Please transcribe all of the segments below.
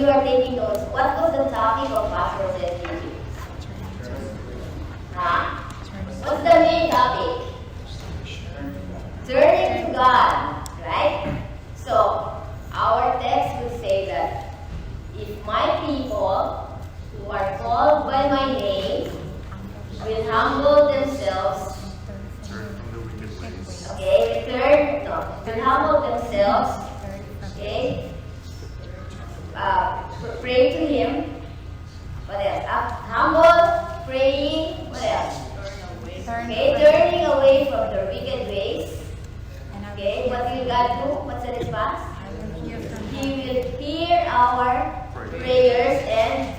you are taking notes, what was the topic of Pastor's teaching? Huh? What's the main topic? Turning to God, right? So, our text would say that if my people who are called by my name will humble themselves, okay, will humble themselves, okay, pray to Him, what else? Humble, praying, what else? Okay, turning away from the wicked ways. Okay, what will God do? What's the response? He will hear our prayers and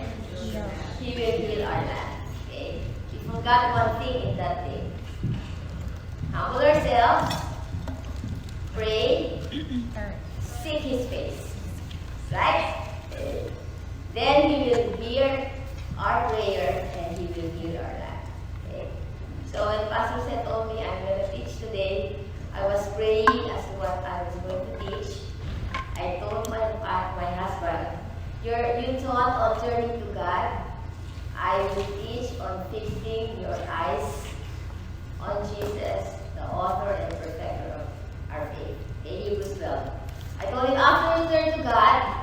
He will heal our land. Okay, we forgot one thing in that day. Humble ourselves, pray, seek His face. Right? Then He will hear our prayer and He will heal our land. Okay? So when Pastor said told me I'm going to teach today, I was praying as to what I was going to teach. I told my husband, you taught on turning to God. I will teach on fixing your eyes on Jesus, the author and perfecter of our faith. Okay, Hebrews 12. I told him after you turn to God,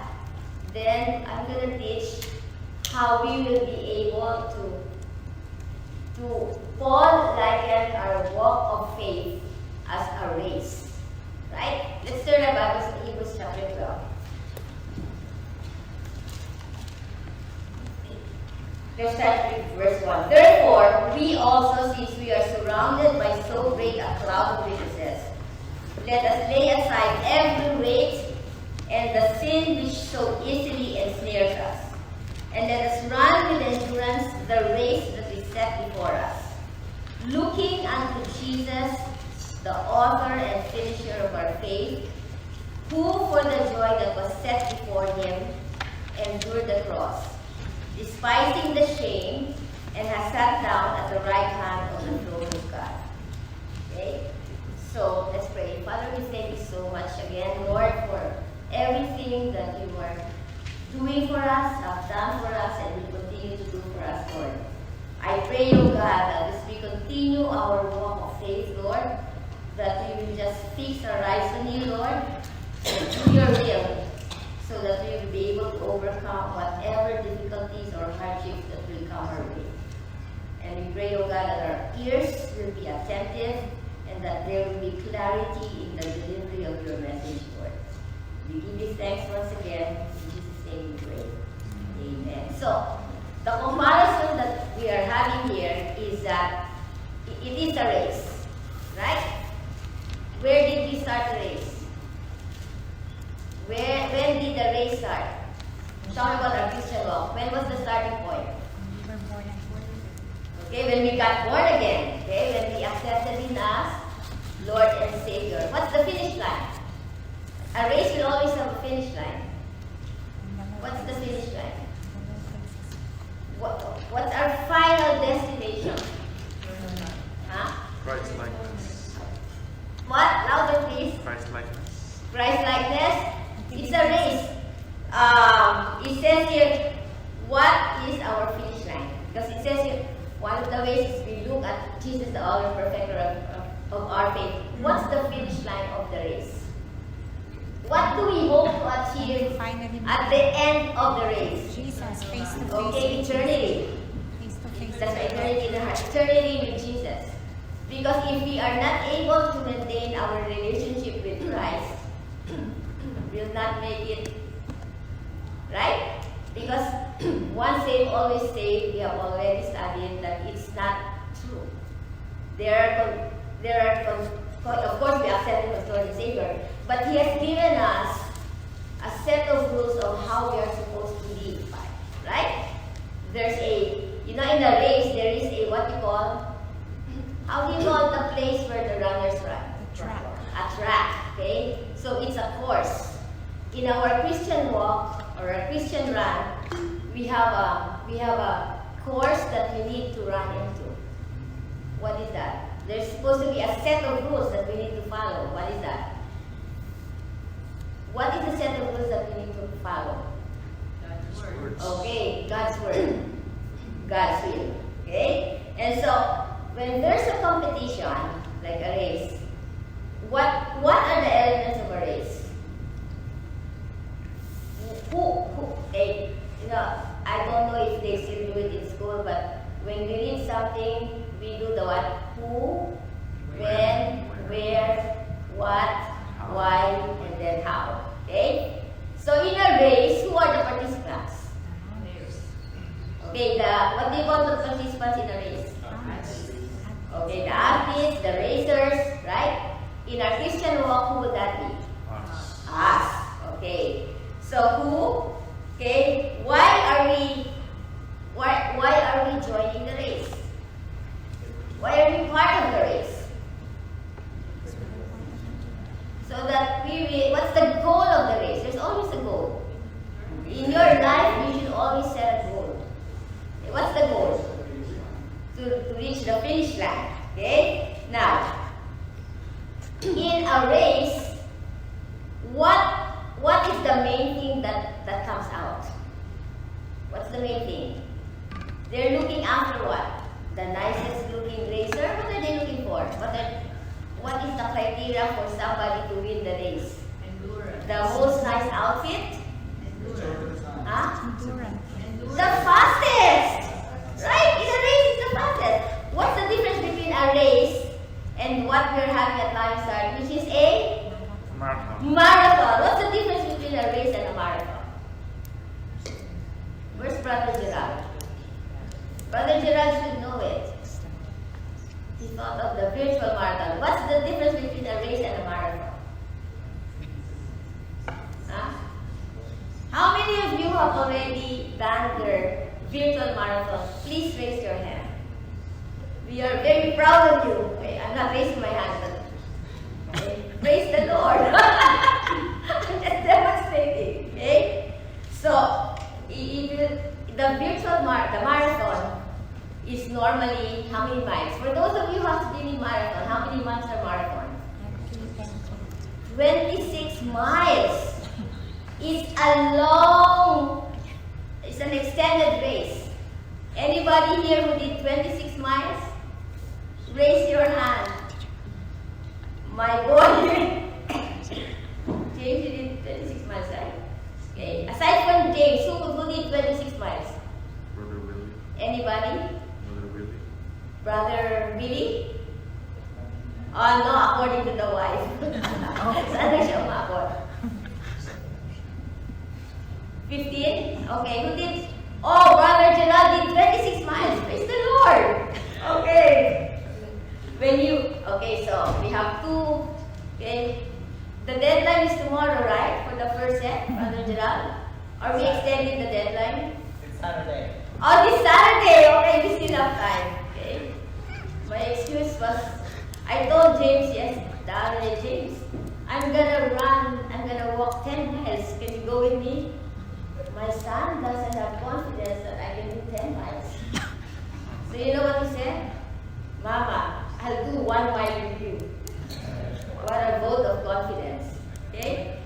then I'm going to teach how we will be able to Paul likened our walk of faith as a race. Right? Let's turn our Bibles to Hebrews chapter 12. Let's start with verse 1. Therefore, we also, since we are surrounded by so great a cloud of witnesses, let us lay aside every weight and the sin which so easily ensnares us. And let us run with endurance the race that is set before us, looking unto Jesus, the author and finisher of our faith, who for the joy that was set before him endured the cross, despising the shame, and has sat down at the right hand of the throne of God. Okay? So, let's pray. Father, we thank you so much again, Lord, for everything that you are doing for us, have done for us, and will continue to do for us, Lord. I pray, O God, that as we continue our walk of faith, Lord, that we will just fix our eyes on you, Lord, and do your will, so that we will be able to overcome whatever difficulties or hardships that will come our way. And we pray, O God, that our ears will be attentive and that there will be clarity in the delivery of your message, Lord. We give you thanks once again. In Jesus' name we pray. Amen. So, the comparison that we are having here is that it is a race, right? Where did we start the race? When did the race start? Talk about our Christian walk. When was the starting point? Okay, when we got born again. Okay, when we accepted Him as Lord and Savior. What's the finish line? A race will always have a finish line. What's the finish line? What's our final destination? Huh? Christ likeness. What? Louder, please. Christ likeness. Christ likeness. It's a race. It says here, what is our finish line? Because it says here, one of the ways is we look at Jesus, the author and perfecter of our faith. What's the finish line of the race? What do we hope to achieve at the end of the race? Jesus, face to face. Okay, eternity. Face to face. That's why eternity in the heart. Eternity with Jesus. Because if we are not able to maintain our relationship with Christ, we'll not make it. Right? Because once saved, always saved, we have already studied that it's not true. Of course, we accept Him as Lord and Savior, but He has given us a set of rules of how we are supposed to live, right? There's in the race, there is what you call, how do you call the place where the runners run? The track. A track, okay? So it's a course. In our Christian walk or a Christian run, we have a course that we need to run into. What is that? There's supposed to be a set of rules that we need to follow. What is that? What is the set of rules that we need to follow? Words. Okay, God's word. God's will. Okay? And so, when there's a competition, like a race, what are the elements of a race? I don't know if they still do it in school, but when we read something, we do the what? Who, when, where, what, why, and then how. Okay? So in a race, who are the participants? Okay, what do you call the participants in a race? Okay, the athletes, the racers, right? In our Christian walk, who would that be? Us. Us. Okay. So who? Okay. Why are we joining the race? Why are we part of the race? So that what's the goal of the race? There's always a goal. In your life, you should always set a goal. Okay, what's the goal? To reach the finish line. Okay? Now, in a race, what is the main thing that comes out? What's the main thing? They're looking after what? The nicest looking racer? What are they looking for? What is the criteria for somebody to win the race? The most nice outfit? Huh? Endurance. The fastest! Right? In a race, it's the fastest. What's the difference between a race and what we're having at Lion Start, which is a Marathon. marathon? What's the difference between a race and a marathon? Where's Brother Gerald? Brother Gerald should know it. He thought of the virtual marathon. What's the difference between a race and a marathon? Huh? How many of you have already done their virtual marathon? Please raise your hand. We are very proud of you. Okay, I'm not raising my hand, but okay. Praise the Lord. I'm just demonstrating. Okay? So, the marathon is normally how many miles? For those of you who have been in marathon, how many miles are marathon? 26 miles. It's an extended race. Anybody here who did 26 miles? Raise your hand. My boy. James, you did 26 miles, right? Okay. Aside from James, who did 26 miles? Brother Willie. Anybody? Brother Willie. Brother Billy? Oh no, according to the wife. Saan na siya umabot? 15? Okay, who did? Oh, Brother Gerald did 26 miles. Praise the Lord. Okay. Okay, so we have two. Okay. The deadline is tomorrow, right? For the first set, Brother Gerald? Are we extending the deadline? It's Saturday. Oh, this Saturday. Okay, we still have time. Okay. My excuse was, I told James, the other James, I'm gonna walk 10 miles. Can you go with me? My son doesn't have confidence that I can do 10 miles. So you know what he said? Mama, I'll do 1 mile with you. What a vote of confidence. Okay?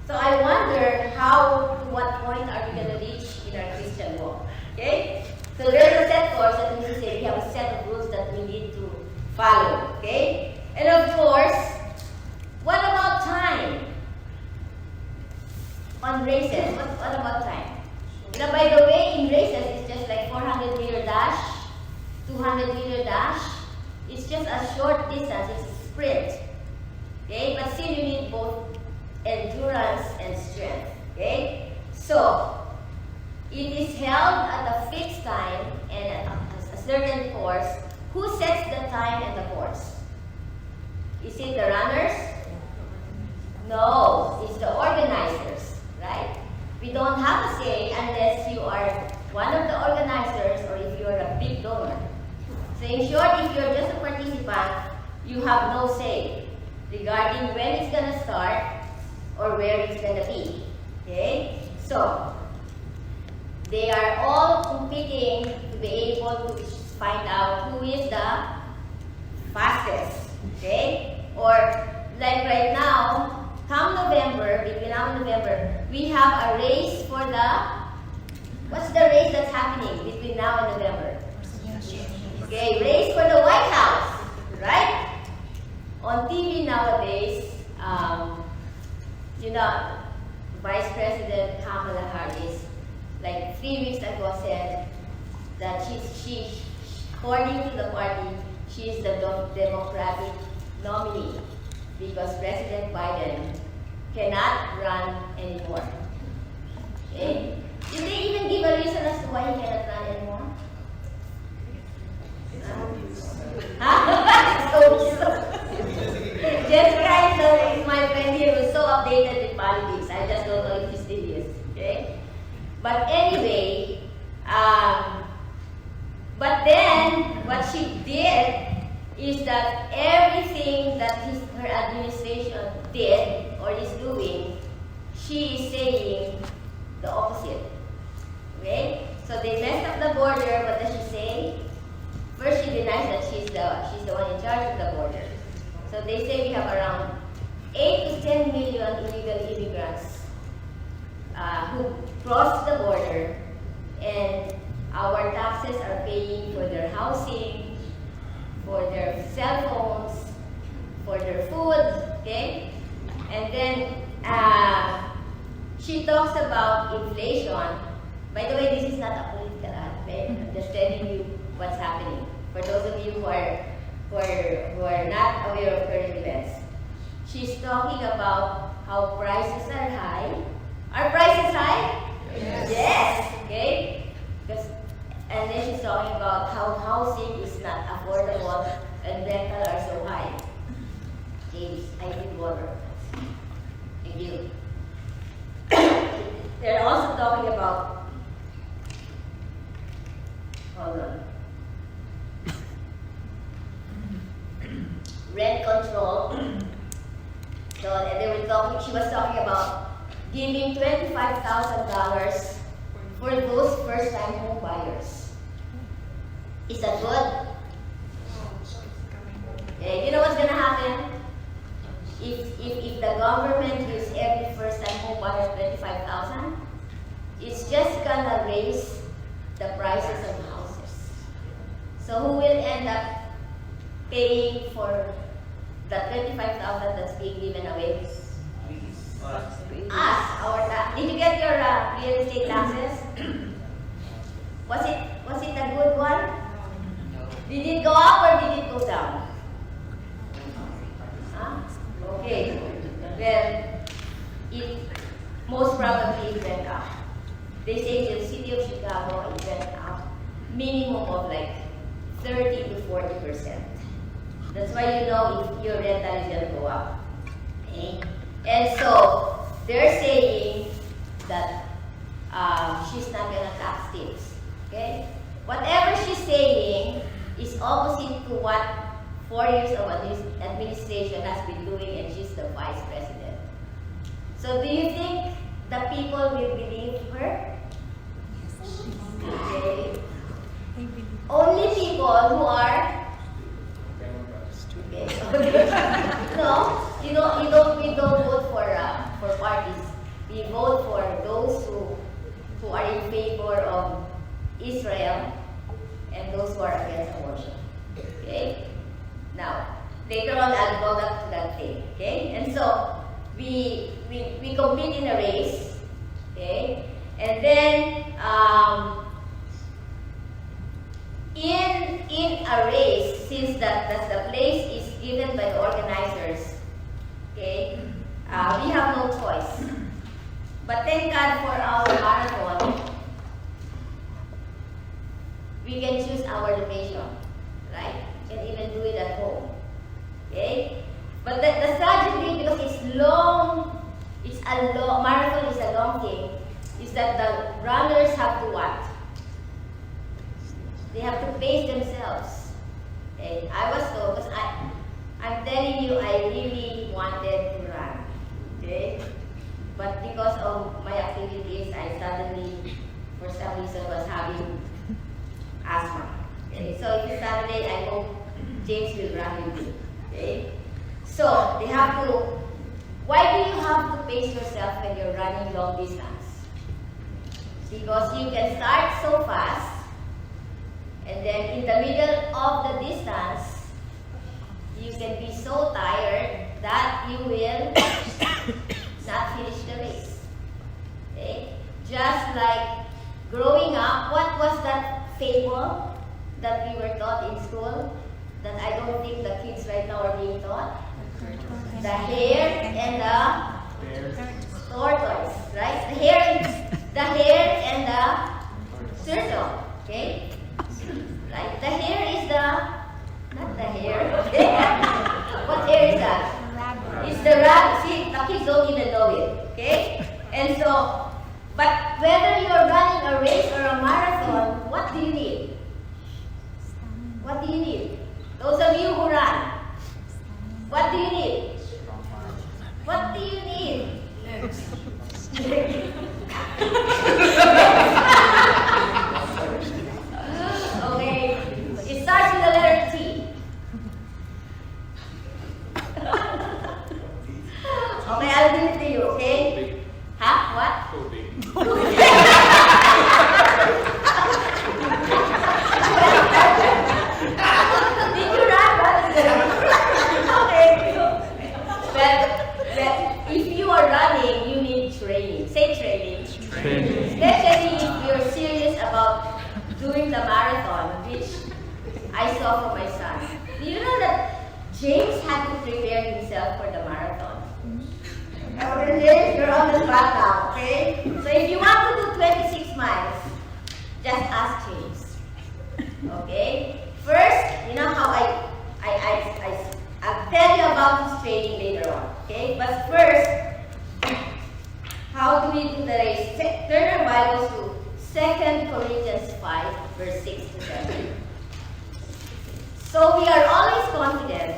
So I wonder to what point are we going to reach in our Christian walk? Okay? So there's a set course that means to say we have a set of rules that we need to follow. Okay? And of course, what about time? On races, what about time? Now, by the way, in races, it's just like 400-meter dash, 200-meter dash. It's just a short distance. It's a sprint. Okay? But still, you need both endurance and strength. Okay? So, it is held at a fixed time and at a certain course. Who sets the time and the course? Is it the runners? No, it's the organizers, right? We don't have a say unless you are one of the organizers or if you're a big donor. So in short, if you're just a participant, you have no say regarding when it's going to start or where it's going to be. Okay? So, they are all competing to be able to find out who is the fastest. Okay? Or like right now, come November, between now and November, we have a race for the What's the race that's happening between now and November? Okay, race for the White House, right? On TV nowadays, Vice President Kamala Harris, like 3 weeks ago, said that she according to the party, she is the Democratic nominee because President Biden cannot run anymore. Okay? Did they even give a reason as to why he cannot run anymore? Jessica is my friend here who's so updated with politics. I just don't know if he still is. Okay? But anyway, but then what she did is that everything that her administration did or is doing, she is saying the opposite. Okay? So they messed up the border. What does she say? First, she denies that she's the one in charge of the border. So they say we have around 8 to 10 million illegal immigrants who cross the border, and our taxes are paying for their housing, for their cell phones, for their food, okay? And then she talks about inflation. By the way, this is not a political ad, right? I'm just telling you what's happening. For those of you who are not aware of current events. She's talking about how prices are high. Are prices high? Yes. Okay? And then she's talking about how housing is not affordable and rental are so high. James, I need water. Thank you. They're also talking about, hold on, rent control. So she was talking about giving $25,000 for those first-time home buyers. Is that good? Okay, you know what's gonna happen? If the government gives every first-time home buyer $25,000, it's just gonna raise the prices of houses. So who will end up paying for the $25,000 that's being given away? Us, our tax. Did you get your real estate taxes? Was it a good one? Did it go up or did it go down? Huh? Okay. Well, it most probably went up. They say in the city of Chicago it went up minimum of like 30 to 40%. That's why you know if your rental is going to go up. Okay? And so, they're saying that she's not going to tax tips. Okay? Whatever she's saying is opposite to what 4 years of administration has been doing, and she's the vice president. So do you think the people will believe her? Okay. Only people who are no, we don't vote for parties. We vote for those who are in favor of Israel and those who are against abortion. Okay? Now, later on I'll go back to that thing. Okay? And so we compete in a race. Okay? And then in a race, since that the place is given by the organizers, okay, we have no choice. But thank God for our marathon, we can choose our location, right? We can even do it at home, okay? But the strategy, because it's long, marathon is a long thing, is that the runners have to what? They have to pace themselves. Okay? I was told, because I'm telling you, I really wanted to run. Okay? But because of my activities, I suddenly, for some reason, was having asthma. Okay? So if it's Saturday, I hope James will run with me. Okay? So they have to. Why do you have to pace yourself when you're running long distance? Because you can start so fast, and then in the middle of the distance, you can be so tired that you will not finish the race. Okay? Just like growing up, what was that fable that we were taught in school that I don't think the kids right now are being taught? The hare and the tortoise, right? The hare and the turtle, okay? Right? The hare is not the hare. What hare is that? It's the rabbit. See, the kids don't even know it, okay? And so, but whether you're running a race or a marathon, what do you need? What do you need? Those of you who run, what do you need? What do you need? Okay, it starts with the letter T. Okay, I'll give it to you, okay? Huh? What? Did you run? Okay. Well, if you are running, you need training. Say training. Especially if you're serious about doing the marathon, which I saw for my son. Do you know that James had to prepare himself for the marathon? Okay, James, you're on the spot now, okay? So if you want to do 26 miles, just ask James. Okay? First, you know how I'll tell you about his training later on. Okay? But first, how do we do the race? Turn our Bibles to 2 Corinthians 5, verse 6 to 7. So we are always confident,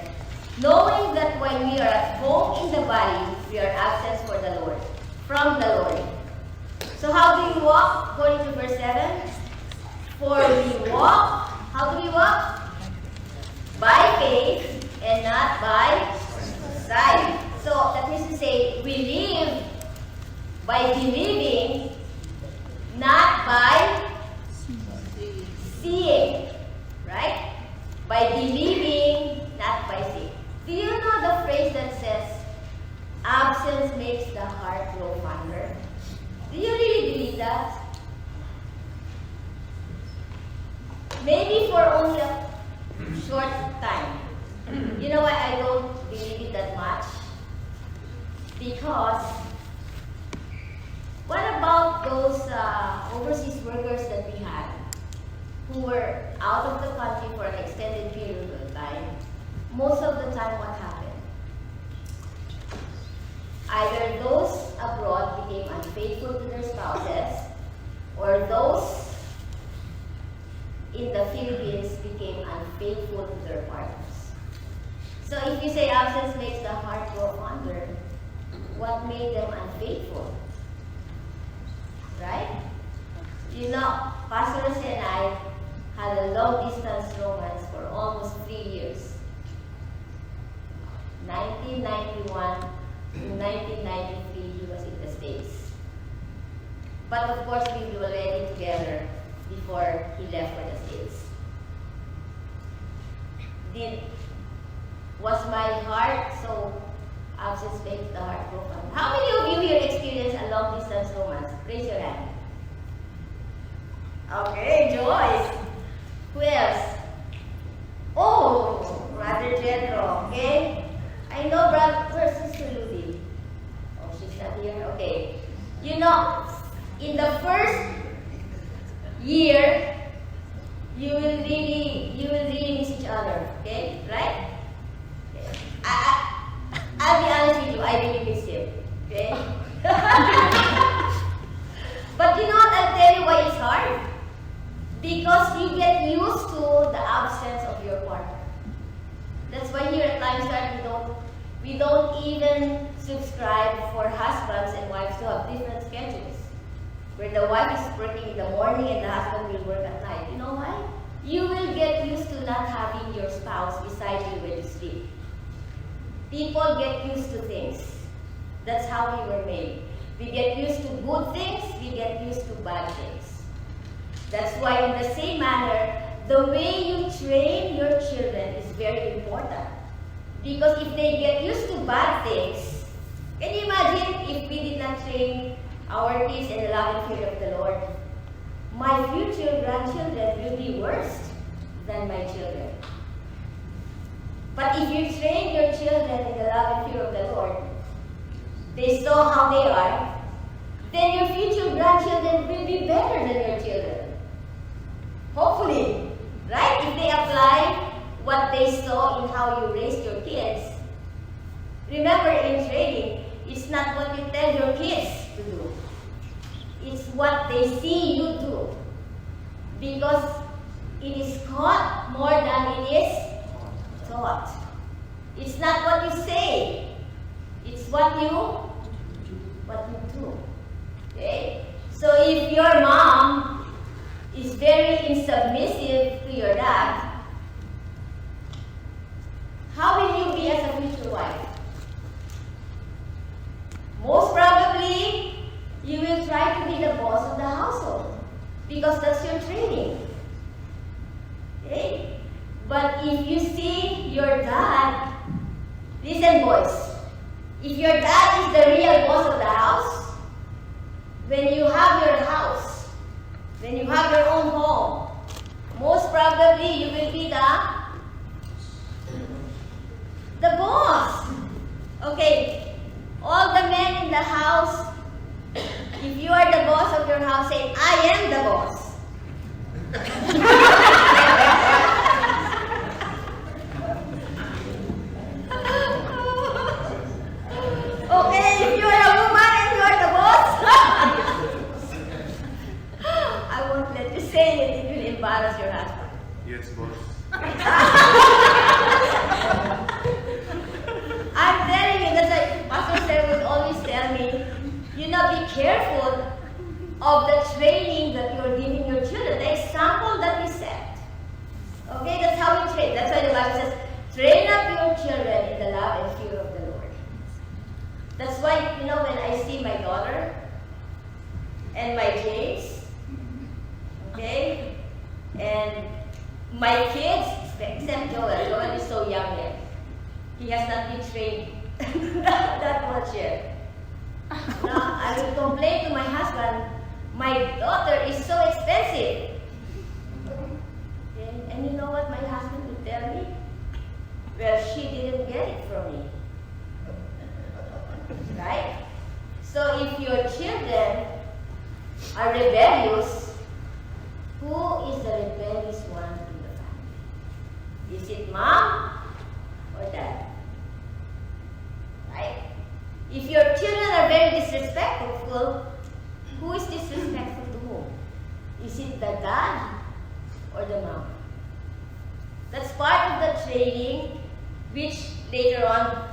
knowing that when we are at home in the body, we are absent for the Lord, from the Lord. So how do we walk? According to verse 7. For we walk, how do we walk? By faith and not by sight. So that means to say, we live by believing, not by seeing. Right? By believing, not by seeing. Do you know the phrase that says, absence makes the heart grow fonder? Do you really believe that? Maybe for only a short time. You know why I don't believe it that much? Because what about those overseas workers that we had who were out of the country for an extended period of time? Most of the time, what happened? Either those abroad became unfaithful to their spouses, or those in the Philippines became unfaithful to their partners. So if you say absence makes the heart grow fonder, what made them unfaithful? Right? You know, Pastor Jose and I had a long-distance romance for almost 3 years. 1991 to 1993, he was in the States. But of course, we were already together before he left for the States. Was my heart so absence makes the heart grow fonder? How many of you here experienced a long-distance romance? Raise your hand. Okay, Joyce. Who else? Oh, Brother Jethro, okay? I know Brother Sister Ludy. Oh, she's not here? Okay. You know, in the first year, you will really miss each other, okay? Right? Okay. I'll be honest with you, I really miss him, okay? But you know what, I'll tell you why it's hard? Because you get used to the absence of your partner. That's why here at Limestone we don't even subscribe for husbands and wives to have different schedules. Where the wife is working in the morning and the husband will work at night. You know why? You will get used to not having your spouse beside you when you sleep. People get used to things. That's how we were made. We get used to good things, we get used to bad things. That's why in the same manner, the way you train your children is very important. Because if they get used to bad things, can you imagine if we did not train our kids in the love and fear of the Lord? My future grandchildren will be worse than my children. But if you train your children in the love and fear of the Lord, they saw how they are, then your future grandchildren will be better than your children. Hopefully, right? If they apply what they saw in how you raised your kids. Remember, in training, it's not what you tell your kids to do. It's what they see you do. Because it is caught more than it is taught. It's not what you say. It's what you do. Okay? So if your mom is very insubmissive to your dad, how will you be as a future wife? Most probably, you will try to be the boss of the household because that's your training. Okay? But if you see your dad, listen boys, if your dad is the real boss of the house, when you have your house, when you have your own home, most probably you will be the boss. Okay, all the men in the house, if you are the boss of your house, say, I am the boss. Okay, if you are a woman and you are the boss, I won't let you say it, it will embarrass your husband. Yes, boss. I'm telling you, that's like Pastor Sir would always tell me, you know, be careful of the training that you're giving your children, the example that you set. Okay, that's how we train. That's why the Bible says, train up your children in the love and fear of the Lord. That's why, you know, when I see my daughter and my James, okay, and my kids, except Joel. Joel is so young yet. He has not been trained that much yet. Now, I will complain to my husband, my daughter is so expensive. Okay? And you know what my husband would tell me? Well, she didn't get it from me. Right? So if your children are rebellious, who is the rebellious one in the family? Is it mom or dad? Right? If your children are very disrespectful, who is disrespectful to whom? Is it the dad or the mom? That's part of the training which later on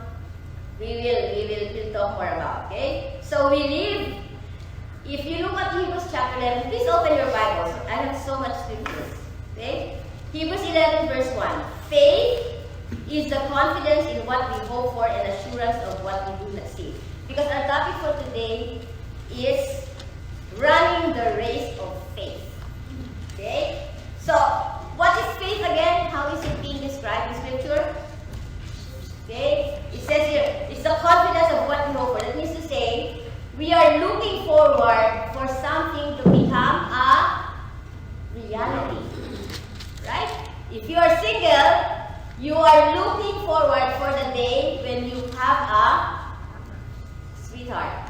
we'll talk more about. Okay? So we live. If you look at Hebrews chapter 11, please open your Bibles. I have so much scriptures. Okay? Hebrews 11 verse 1. Faith is the confidence in what we hope for and assurance of what we do not see. Because our topic for today is running the race of faith. Okay? So, what is faith again? How is it being described in Scripture? Okay? It says here, it's the confidence of what we hope for. That means to say, we are looking forward for something to become a reality. Right? If you are single, you are looking forward for the day when you have a sweetheart.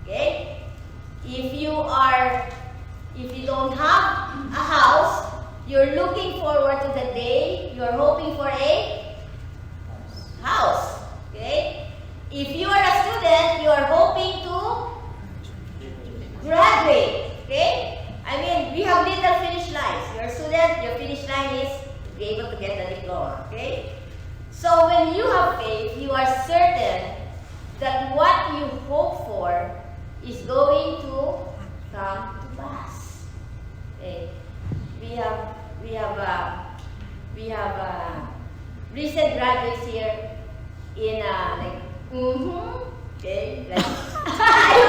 Okay? If you don't have a house, you're looking forward to the day you're hoping for a house. Okay? If you are a student, you are hoping to graduate. Okay? I mean, we have little finish lines. You're a student, your finish line is to be able to get the diploma. Okay? So when you have faith, you are certain that what you hope for is going to come to pass. Okay? We have recent graduates here in okay, like, I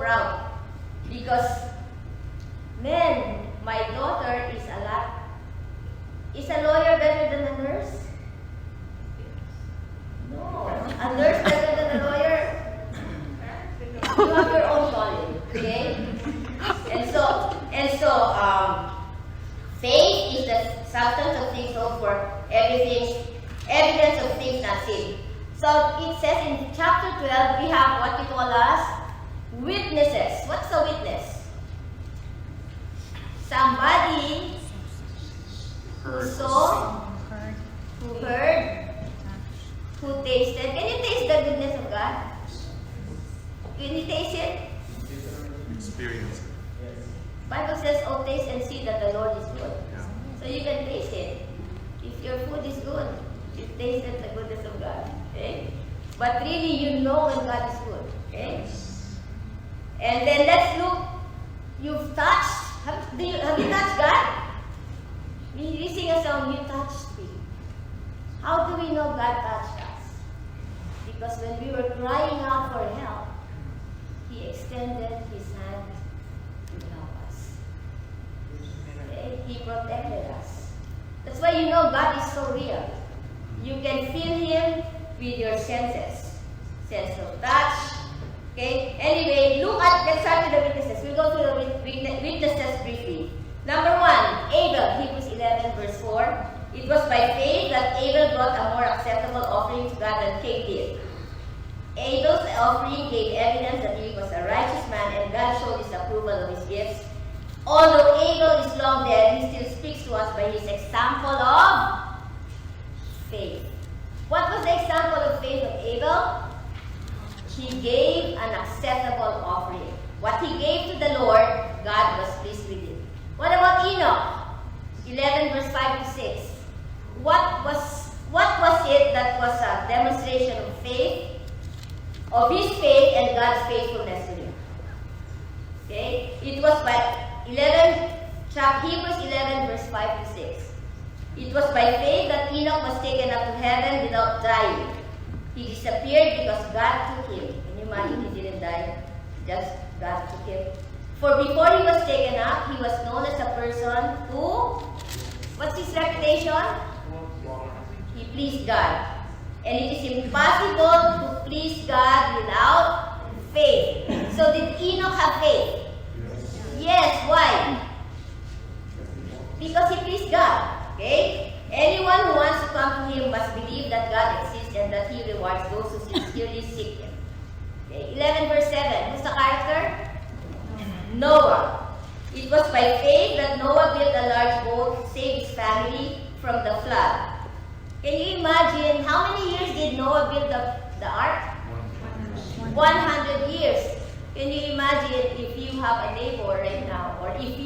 proud because, man, my daughter is a lot. Is a lawyer better than a nurse? No. A nurse better than a lawyer? You have your own calling, okay? Faith is the substance of things hoped for, evidence of things not seen. So it says in chapter 12, we have what we call as witnesses. What's a witness? Somebody who Heard. saw, Heard. who heard, who tasted. Can you taste the goodness of God? Can you taste it? Experience. Bible says, "Oh, taste and see that the Lord is good." Yeah. So you can taste it. If your food is good, you tasted the goodness of God. Okay? But really, you know when God is good. Okay? And then let's look. You've touched. Have you touched God? We sing a song, "You touched me." How do we know God touched us? Because when we were crying out for help, He extended His hand to help us. Okay? He protected us. That's why you know God is so real. You can feel Him with your senses. Sense of touch. Okay? Anyway, let's start with the witnesses. We'll go through the witnesses briefly. Number 1, Abel, Hebrews 11 verse 4. It was by faith that Abel brought a more acceptable offering to God than Cain did. Abel's offering gave evidence that he was a righteous man, and God showed His approval of his gifts. Although Abel is long dead, he still speaks to us by his example of faith. What was the example of faith of Abel? He gave an acceptable offering. What he gave to the Lord, God was pleased with it. What about Enoch? 11 verse 5 to 6. What was it that was a demonstration of faith? Of his faith and God's faithfulness to him. Okay? It was by Hebrews 11 verse 5 to 6. It was by faith that Enoch was taken up to heaven without dying. He disappeared because God took him. Can you imagine he didn't die? Just God took him. For before he was taken up, he was known as a person who, what's his reputation? He pleased God. And it is impossible to please God without faith. So did Enoch have faith? Yes. Why? Because he pleased God. Okay? Anyone who wants to come to Him must believe that God exists and that He rewards those who sincerely seek Him. Okay? 11 verse 7. Who's the character? Noah. It was by faith that Noah built a large boat to save his family from the flood. Can you imagine how many years did Noah build the ark? 100 years. Can you imagine if you have a neighbor right now, or if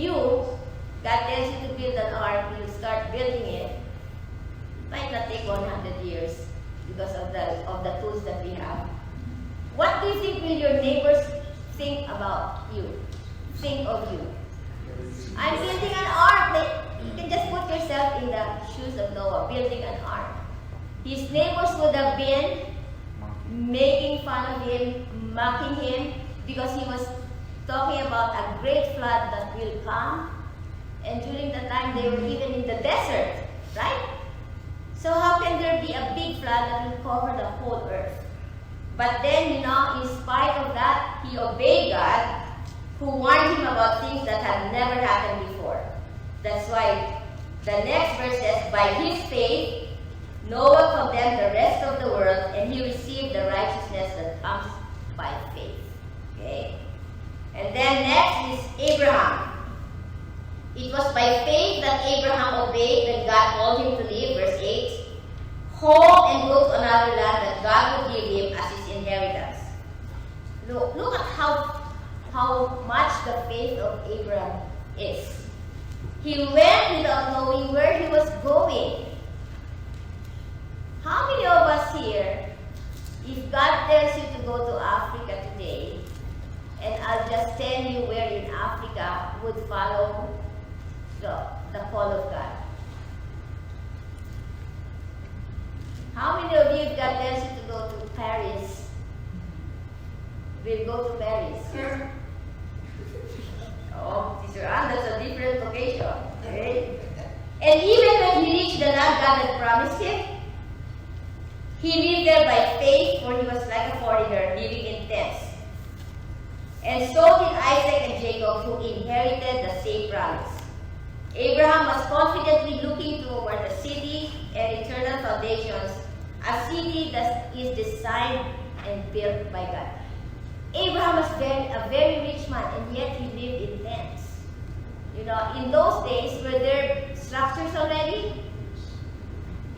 God tells you to build an ark, you start building it. It might not take 100 years because of the tools that we have. What do you think will your neighbors think about you? Think of you? I'm building an ark. You can just put yourself in the shoes of Noah, building an ark. His neighbors would have been making fun of him, mocking him, because he was talking about a great flood that will come. And during the time they were even in the desert, right? So how can there be a big flood that will cover the whole earth? But then, in spite of that, he obeyed God, who warned him about things that had never happened before. That's why the next verse says, by his faith, Noah condemned the rest of the world, and he received the righteousness that comes by faith. Okay? And then next is Abraham. It was by faith that Abraham obeyed when God called him to leave, verse 8, home and go to another land that God would give him as his inheritance. Look at how much the faith of Abraham is. He went without knowing where he was going. How many of us here, if God tells you to go to Africa today, and I'll just tell you where in Africa, would follow the call of God? How many of you, if God tells you to go to Paris, will go to Paris? He lived there by faith, for he was like a foreigner living in tents. And so did Isaac and Jacob, who inherited the same promise. Abraham was confidently looking toward the city and eternal foundations, a city that is designed and built by God. Abraham was a very rich man, and yet he lived in tents. You know, in those days, were there structures already?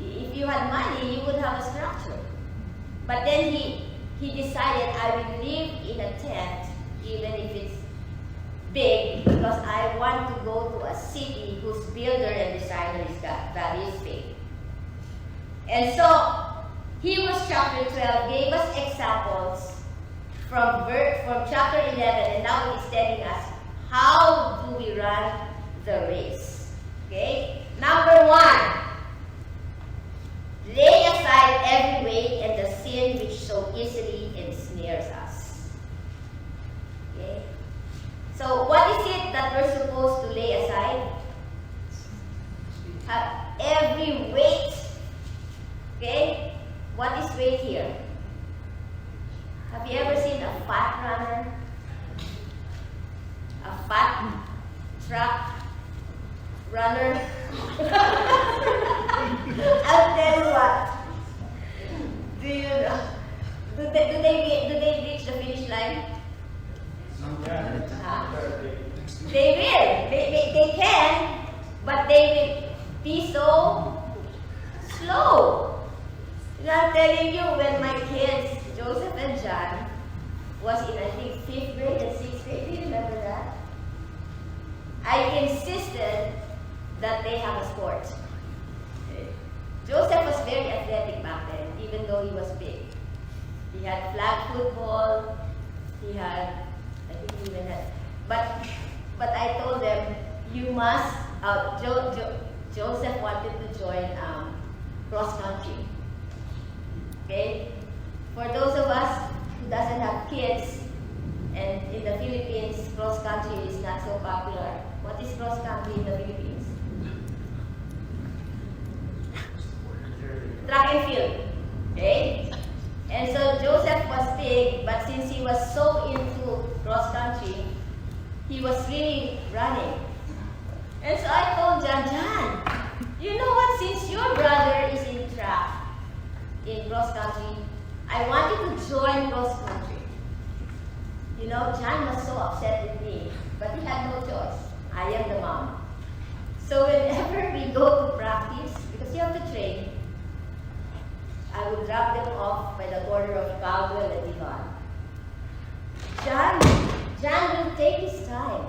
If you had money, you would have a structure. But then he decided, I will live in a tent, even if it's big, because I want to go to a city whose builder and designer is God. That is faith. And so, Hebrews chapter 12 gave us examples from chapter 11, and now it's telling us how do we run the race. Okay? Number 1, lay aside every weight and the sin which so easily ensnares us. Okay? So what is it that we're supposed to lay aside? Every weight. Okay? What is weight here? Have you ever seen a fat runner? A fat truck runner? I'll tell you what. Do you know? Do they reach the finish line? They will. They can, but they will be so slow. And I'm telling you, when my kids, Joseph and John, was in, I think, 5th grade and 6th grade, do you remember that? I insisted that they have a sport. Joseph was very athletic back then, even though he was big. He had flag football, he had, I think he even had, but I told them, you must, Joseph wanted to join cross country. Okay? For those of us who doesn't have kids, and in the Philippines, cross country is not so popular. What is cross country in the Philippines? Track and field. Okay? And so Joseph was big, but since he was so into cross country, he was really running. And so I told John, you know what? Since your brother is in track, in cross country, I want you to join cross country. You know, John was so upset with me, but he had no choice. I am the mom. So whenever we go to practice, because you have to train, I would drop them off by the corner of Caldwell and Yvonne. John will take his time.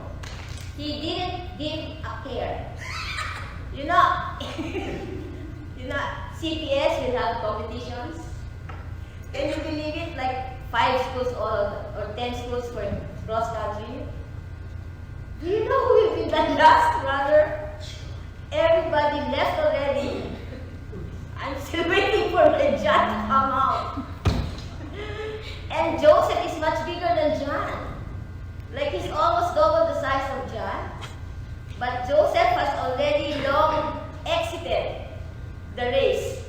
He didn't give a care. You know, CPS will have competitions. Can you believe it? Like 5 schools or 10 schools for cross country. Do you know who will be the last runner? Everybody left already. I'm still waiting for the John to come out. And Joseph is much bigger than John. Like he's almost double the size of John. But Joseph has already long exited the race.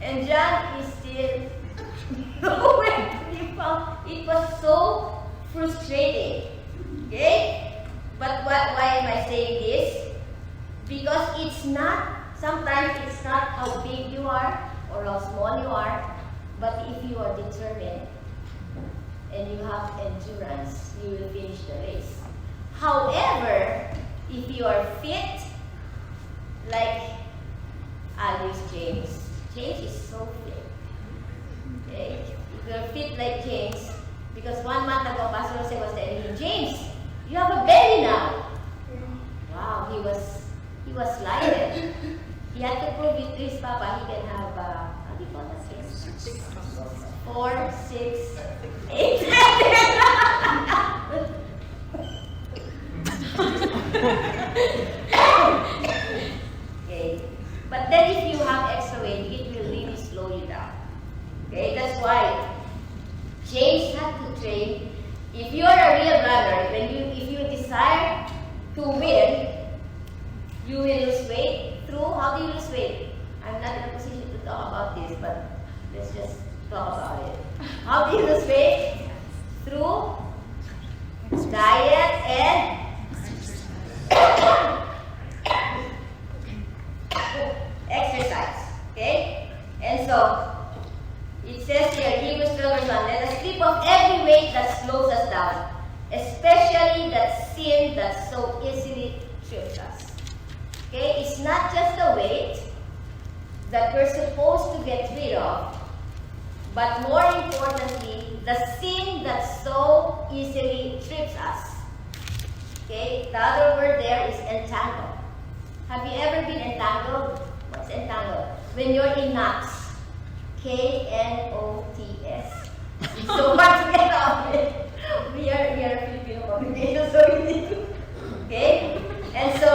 And John is still nowhere to be found. It was so frustrating. Okay? But why am I saying this? Because it's not, sometimes it's not how big you are or how small you are, but if you are determined and you have endurance, you will finish the race. However, if you are fit, like I'll use James. James is so fit. Okay? If you're fit like James, because 1 month ago, Pastor Jose was telling me, James, you have a belly now. Wow, he was slighted. He had to prove it to his papa. He can have, how do you call that? 6, 4, 6, 8. Okay. But then if you have extra weight, it will really slow you down. Okay, that's why James had to train. If you are a real runner, if you desire to win, you will lose weight through, how do you lose weight? I'm not in a position to talk about this, but Let's just talk about it. How do you lose weight? Through diet and exercise. Okay? And so, it says here, Hebrews 12 verse 1, let us strip off every weight that slows us down, especially that sin that so easily trips us. Okay? It's not just the weight that we're supposed to get rid of, but more importantly, the sin that so easily trips us. Okay? The other word there is entangle. Have you ever been entangled? What's entangled? When you're in knots. K-N-O-T-S. It's so hard to get out of it. We are a Filipino congregation, so we need to. Okay? And so,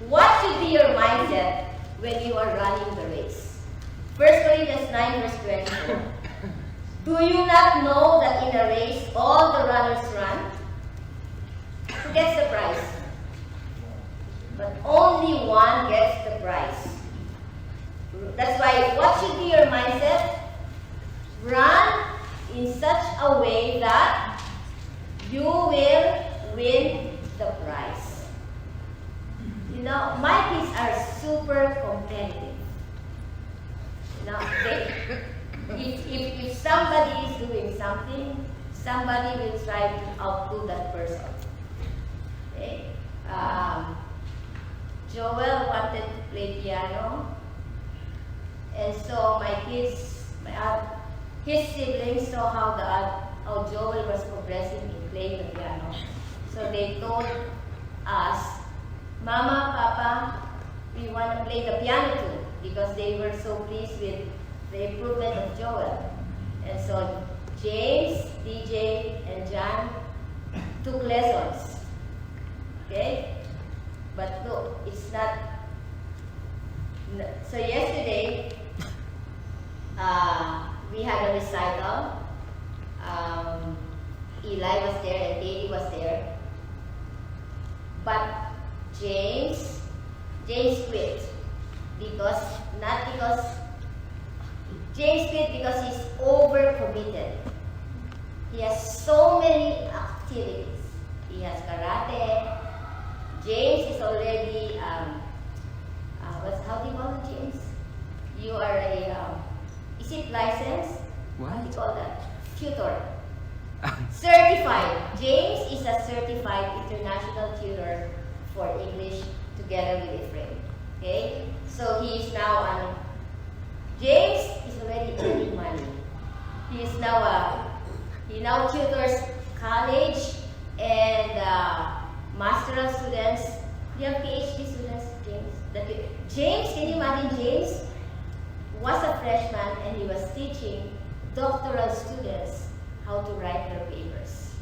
what should be your mindset when you are running the race? 1 Corinthians 9 verse 24. Do you not know that in a race all the runners run? Who gets the prize? But only one gets the prize. That's why, what should be your mindset? Run in such a way that you will win the prize. You know, my kids are super competitive. You know, if somebody is doing something, somebody will try to outdo that person. Okay? Joel wanted to play piano. And so my kids, his siblings saw how Joel was progressing in playing the piano. So they told us, Mama, Papa, we want to play the piano too, because they were so pleased with the improvement of Joel. And so James, DJ, and John took lessons. Okay? But look, it's not. So yesterday, we had a recital. Eli was there and Davey was there. But James quit James quit because he's overcommitted. He has so many activities. He has karate. James is already how do you call it, James? You are is it licensed? What do you call that? Tutor. Certified. James is a certified international tutor for English together with Ephraim. Okay? So he is now on. James is already earning money. He is now he now tutors college and masteral students. Do you have PhD students, James? James, can you imagine? James was a freshman and he was teaching doctoral students how to write their papers.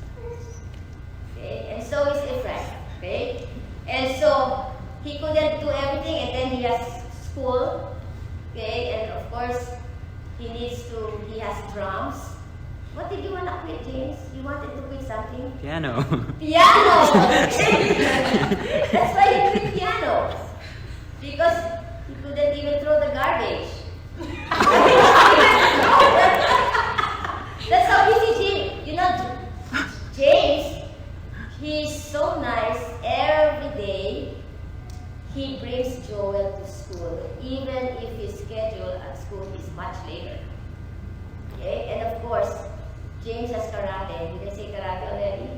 Okay, and so is Ephraim. Okay, and so he couldn't do everything, and then he has school. Okay, and of course he has drums. What did you want to quit, James? You wanted to quit something? Piano. Piano! That's why he quit piano. Because he couldn't even throw the garbage. That's how easy James, he's so nice. Every day, he brings Joel to school, even if his schedule at school is much later. Okay? And of course, James has karate. Did I say karate already?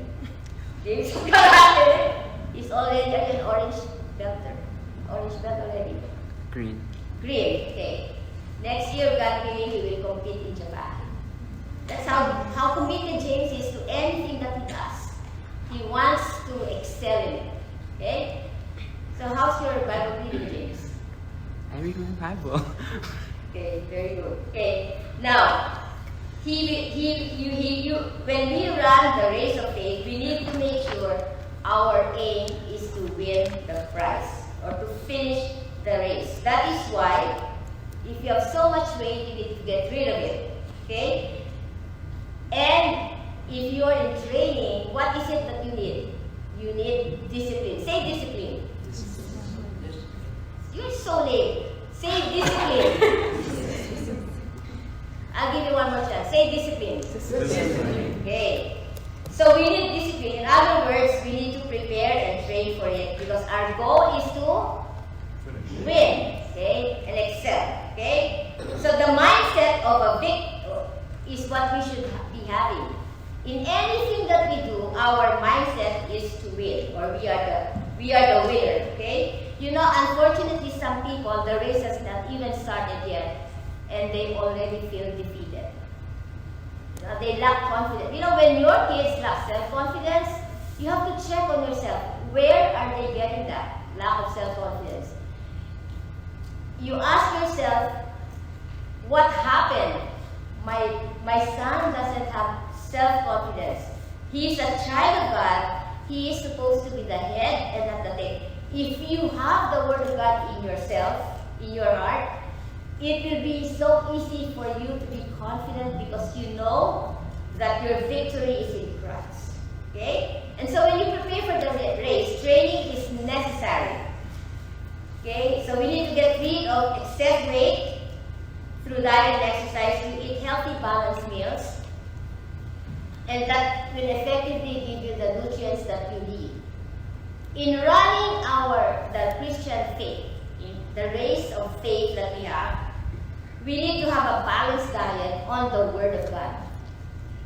James has karate. He's already an orange belt already. Green. Green, okay. Next year, God willing, he will compete in Japan. That's how committed James is to anything that he does. He wants to excel in it. Okay? So how's your Bible reading, James? I read my Bible. Okay, very good. Okay, now when we run the race of faith, we need to make sure our aim is to win the prize or to finish the race. That is why, if you have so much weight, you need to get rid of it. Okay? And if you are in training, what is it that you need? You need discipline. Say discipline. You're so late. Say discipline. So we need discipline. In other words, we need to prepare and train for it because our goal is to win, okay, and excel, okay. So the mindset of a victor is what we should be having. In anything that we do, our mindset is to win, or we are the winner, okay. You know, unfortunately, some people, the race has not even started yet, and they already feel defeated. They lack confidence. You know, when your kids lack self-confidence, you have to check on yourself. Where are they getting that lack of self-confidence? You ask yourself, what happened? My son doesn't have self-confidence. He's a child of God. He is supposed to be the head and not the tail. If you have the Word of God in yourself, in your heart, it will be so easy for you to be confident because you know that your victory is in Christ. Okay? And so when you prepare for the race, training is necessary. Okay? So we need to get rid of excess weight through diet and exercise. We eat healthy, balanced meals. And that will effectively give you the nutrients that you need. In running the Christian faith, in the race of faith that we have, we need to have a balanced diet on the Word of God.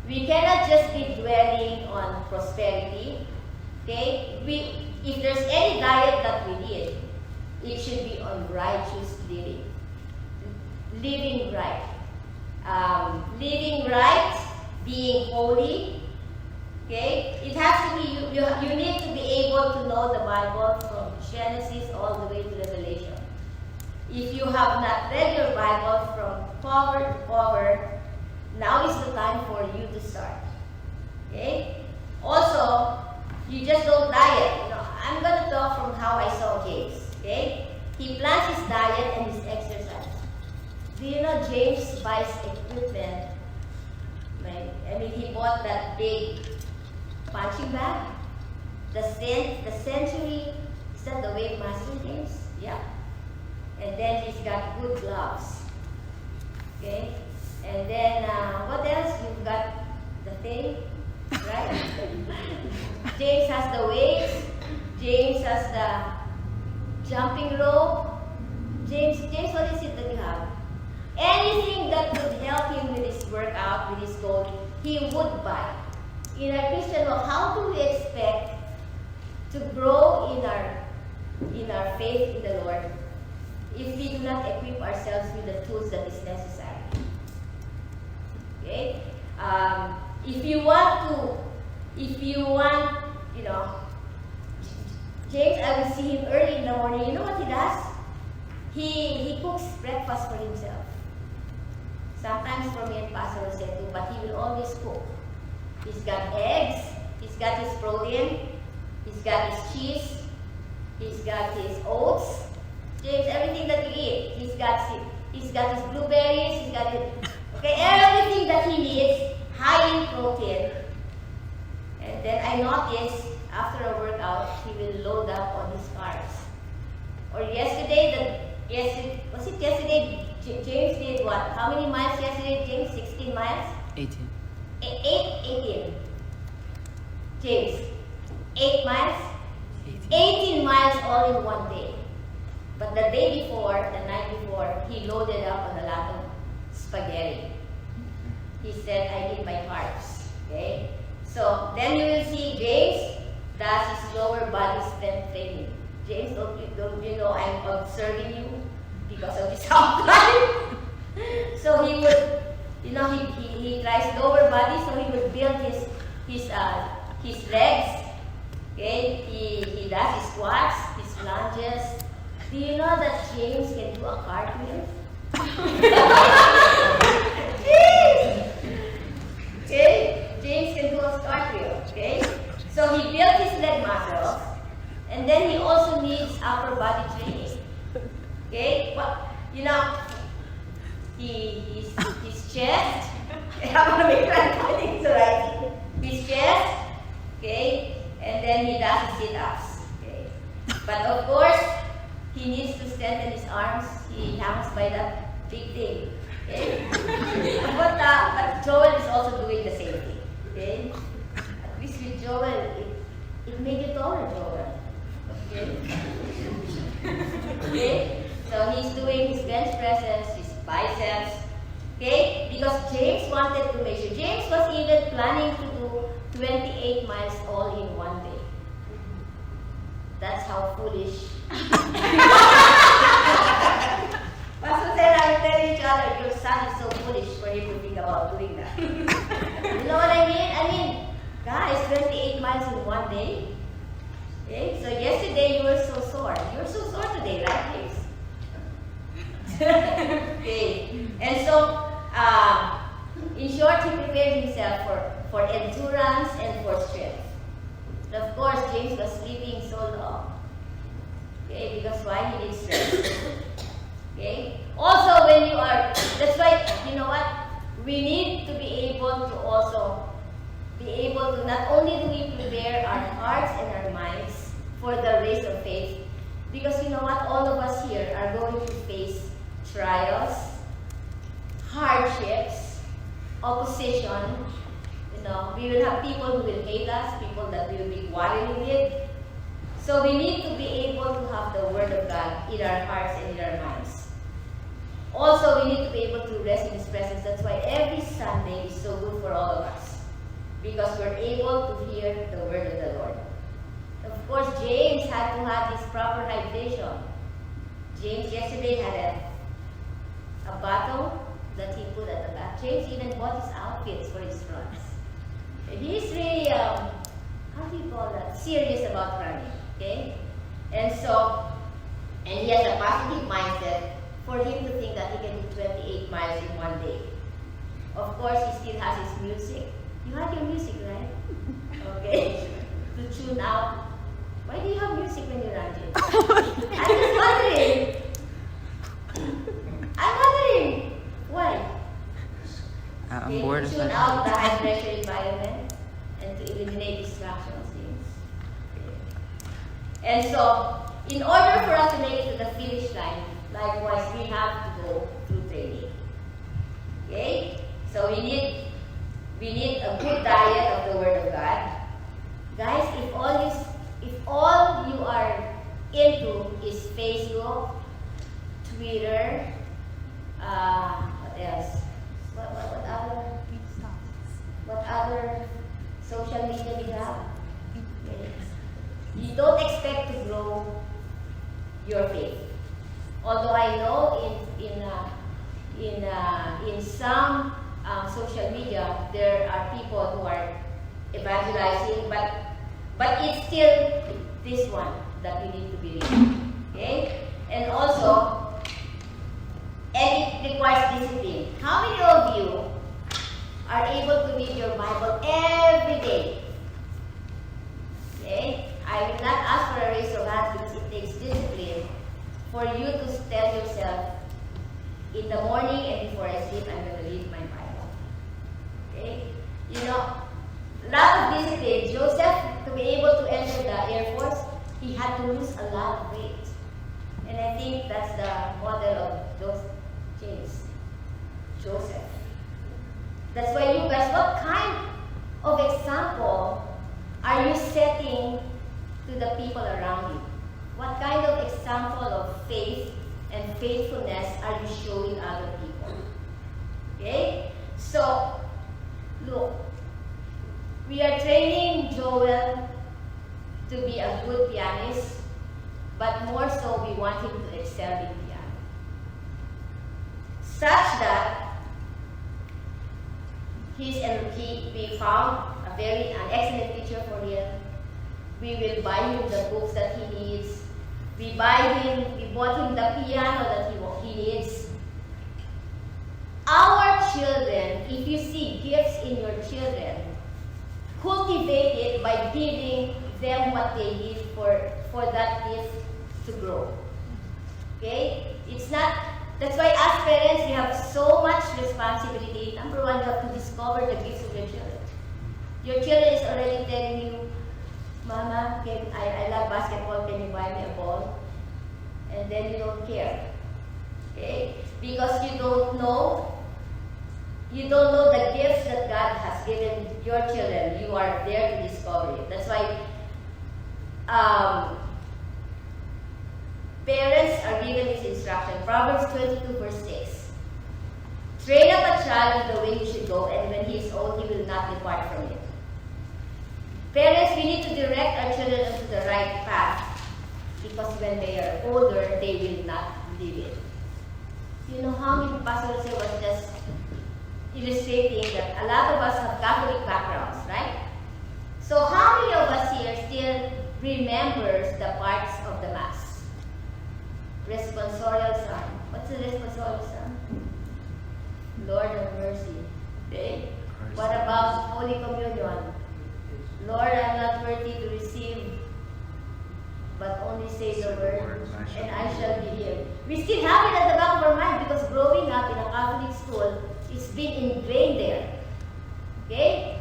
We cannot just be dwelling on prosperity. Okay? If there's any diet that we need, it should be on righteous living. Living right. Living right, being holy. Okay? It has to be, you need to be able to know the Bible from Genesis all the way to Revelation. If you have not read your Bible from cover to cover, now is the time for you to start. Okay? Also, you just don't diet. You know, I'm going to talk from how I saw James. Okay? He plans his diet and his exercise. Do you know James buys equipment? I mean, he bought that big punching bag. The Century, is that the Wave Master, James? Yeah. And then he's got good gloves. Okay? And then, what else? You've got the thing, right? James has the weights. James has the jumping rope. James, what is it that you have? Anything that would help him with his workout, with his goal, he would buy. In our Christian walk, how do we expect to grow in our faith in the Lord if we do not equip ourselves with the tools that is necessary? Okay? If you want, you know, James, I will see him early in the morning. You know what he does? He cooks breakfast for himself. Sometimes for me and Pastor will say too, but he will always cook. He's got eggs, he's got his protein, he's got his cheese, he's got his oats. James, everything that you eat, he's got his blueberries, he's got his, okay, everything that he needs, high in protein. And then I noticed after a workout, he will load up on his carbs. Or yesterday, James did what? How many miles yesterday, James? 16 miles? 18. 18. James, 8 miles? 18 miles all in one day. But the day before, the night before, he loaded up on a lot of spaghetti. He said, I need my carbs. Okay? So then you will see James does his lower body strength training. James, don't you know I'm observing you because of this outline? So he would, you know, he tries lower body, so he would build his legs. Okay, he does his squats, his lunges. Do you know that James can do a cartwheel? Okay, James can do a cartwheel. Okay, so he built his leg muscles, and then he also needs upper body training. Okay, but you know, his chest. I'm gonna make that things right. His chest. Okay, and then he does his sit-ups. Okay, but of course he needs to strengthen his arms. He hangs by that big thing. Okay, but Joel is also doing the same thing. Okay, at it made you taller, Joel. Okay? Okay? So he's doing his bench presses, his biceps. Okay? Because James wanted to measure. James was even planning to do 28 miles all in one day. That's how foolish. Pastor said, I will tell each other, your son is so foolish for him to think about doing that. You know what I mean? I mean, guys, 28 miles in one day. Okay? So yesterday you were so sore. You're so sore today, right, James? Okay. And so, in short, he prepared himself for endurance and for strength. And of course, James was sleeping so long. Okay, because why? He needs strength. Okay? Also, when you are, that's why, you know what? We need to be able to also be able to, not only do we prepare our hearts and our minds for the race of faith, because you know what? All of us here are going to face trials, hardships, opposition. You know, we will have people who will hate us, people that we will be quarreling with. So we need to be able to have the Word of God in our hearts and in our minds. Also, we need to be able to rest in His presence. That's why every Sunday is so good for all of us. Because we're able to hear the Word of the Lord. Of course, James had to have his proper hydration. James yesterday had a bottle that he put at the back. James even bought his outfits for his runs. And he's really, how do you call that? Serious about running. Okay? And so, and he has a positive mindset for him to think that he can do 28 miles in one day. Of course, he still has his music. You have your music, right? Okay? To tune out. Why do you have music when you run, James? I'm just wondering. I'm wondering. Why? I'm bored of tune that. out the high pressure environment and to eliminate distractional things. And so, in order for us to make it to the finish line, likewise, we have to go through training. Okay? So we need a good diet of the Word of God. Guys, if all you are into is Facebook, Twitter, what else? What other social media we have? Okay. You don't expect to grow your faith. Although I know in some social media there are people who are evangelizing, but it's still this one that we need to believe. Okay? And also, and it requires discipline. How many of you are able to read your Bible every day? Okay? I will not ask for a raise of hands because it takes discipline for you to tell yourself, in the morning and before I sleep, I'm going to read my Bible. Okay? You know, lot of discipline. Joseph, to be able to enter the Air Force, he had to lose a lot of weight. And I think that's the model of Joseph. That's why you guys, what kind of example are you setting to the people around you? What kind of example of faith and faithfulness are you showing other people? Okay? So, look, we are training Joel to be a good pianist, but more so we want him to excel in piano. Such that we found an excellent teacher for him. We will buy him the books that he needs. We bought him the piano that he needs. Our children, if you see gifts in your children, cultivate it by giving them what they need for that gift to grow. Okay? That's why as parents, you have so much responsibility. Number one, you have to discover the gifts of your children. Your children is already telling you, Mama, I love basketball, can you buy me a ball? And then you don't care. Okay? Because you don't know the gifts that God has given your children. You are there to discover it. That's why parents are given this instruction. Proverbs 22 verse 6. Train up a child in the way he should go, and when he is old, he will not depart from it. Parents, we need to direct our children onto the right path, because when they are older, they will not live it. You know how many pastors was just illustrating that a lot of us have Catholic backgrounds, right? So how many of us here still remembers the parts of the Mass? Responsorial Psalm. What's the responsorial Psalm? Lord have mercy. Okay? What about Holy Communion? Lord, I'm not worthy to receive, but only say the word, and I shall be healed. We still have it at the back of our mind because growing up in a Catholic school, it's been ingrained there. Okay?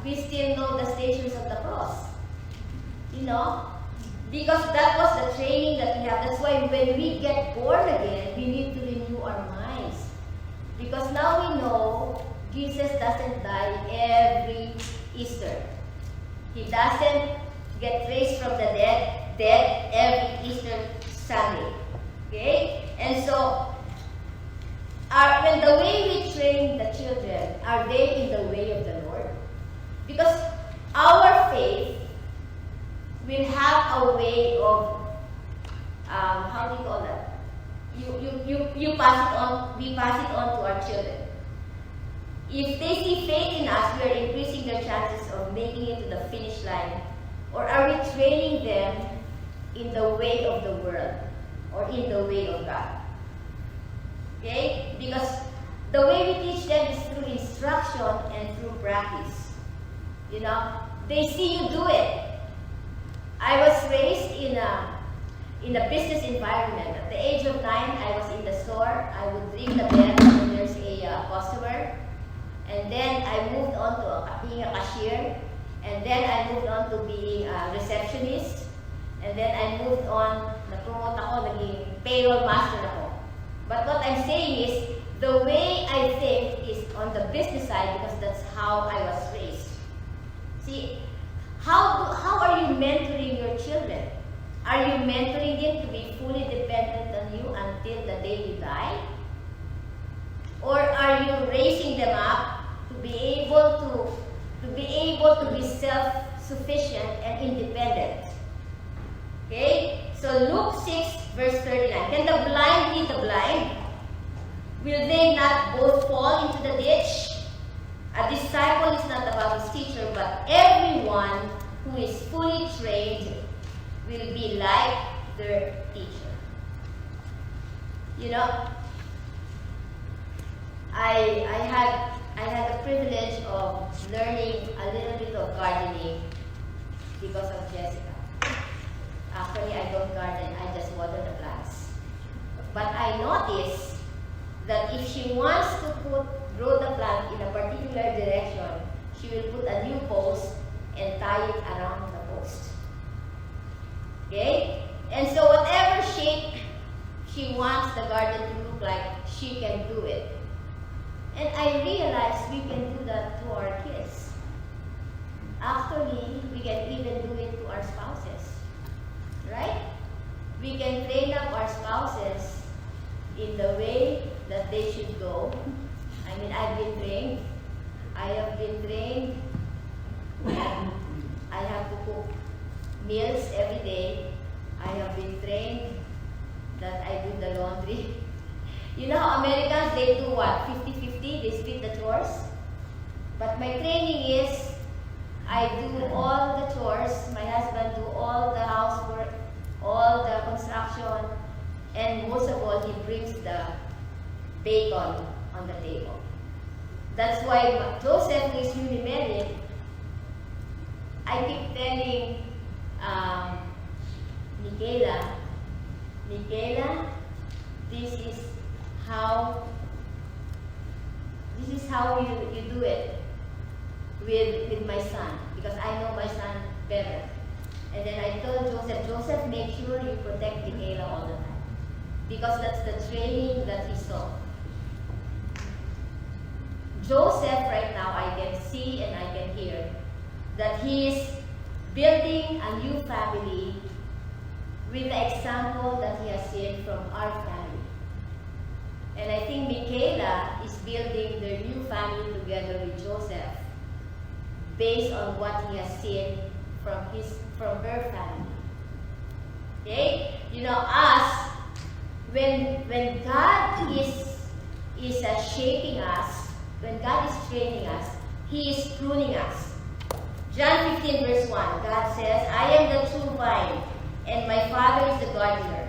We still know the Stations of the Cross. You know? Because that was the training that we have. That's why when we get born again, we need to renew our minds. Because now we know Jesus doesn't die every Easter. He doesn't get raised from the dead every Easter Sunday. Okay? And so, when the way we train the children, are they in the way of the Lord? Because our faith will have a way of, how do you call that? You pass it on, we pass it on to our children. If they see faith in us, we are increasing their chances of making it to the finish line. Or are we training them in the way of the world or in the way of God? Okay? Because the way we teach them is through instruction and through practice. You know, they see you do it. I was raised in a business environment. At the age of 9, I was in the store. I would ring the bell when there's a customer. And then I moved on to being a cashier. And then I moved on to being a receptionist. And then I moved on, na-promote ako, naging payroll master ako. But what I'm saying is, the way I think is on the business side because that's how I was raised. See, how are you mentoring your children? Are you mentoring them to be fully dependent on you until the day you die? Or are you raising them up to be able to be self-sufficient and independent? Okay? So Luke 6 verse 39. Can the blind lead the blind? Will they not both fall into the ditch? A disciple is not about his teacher, but everyone who is fully trained will be like their teacher. You know, I had the privilege of learning a little bit of gardening because of Jessica. Actually, I don't garden, I just water the plants. But I noticed that if she wants to grow the plant in a particular direction, she will put a new post and tie it around the post. Okay? And so whatever shape she wants the garden to look like, she can do it. And I realized we can do that to our kids. Actually, we can even do it to our spouses. Right? We can train up our spouses in the way that they should go. I mean, I've been trained. I have been trained. I have to cook meals every day. I have been trained that I do the laundry. You know how Americans, they do what? 50-50? They split the chores? But my training is, I do all the chores. My husband do all the housework, all the construction, and most of all, he brings the bacon on the table. That's why Joseph, who is newly married, I keep telling Michaela, this is how you do it with my son, because I know my son better. And then I told Joseph, make sure you protect Michaela all the time, because that's the training that he saw. Joseph right now, I can see and I can hear that he is building a new family with the example that he has seen from our family. And I think Michaela is building their new family together with Joseph based on what he has seen from her family. Okay? You know, us, when God is shaping us, when God is training us, He is pruning us. John 15 verse 1, God says, I am the true vine, and my Father is the gardener.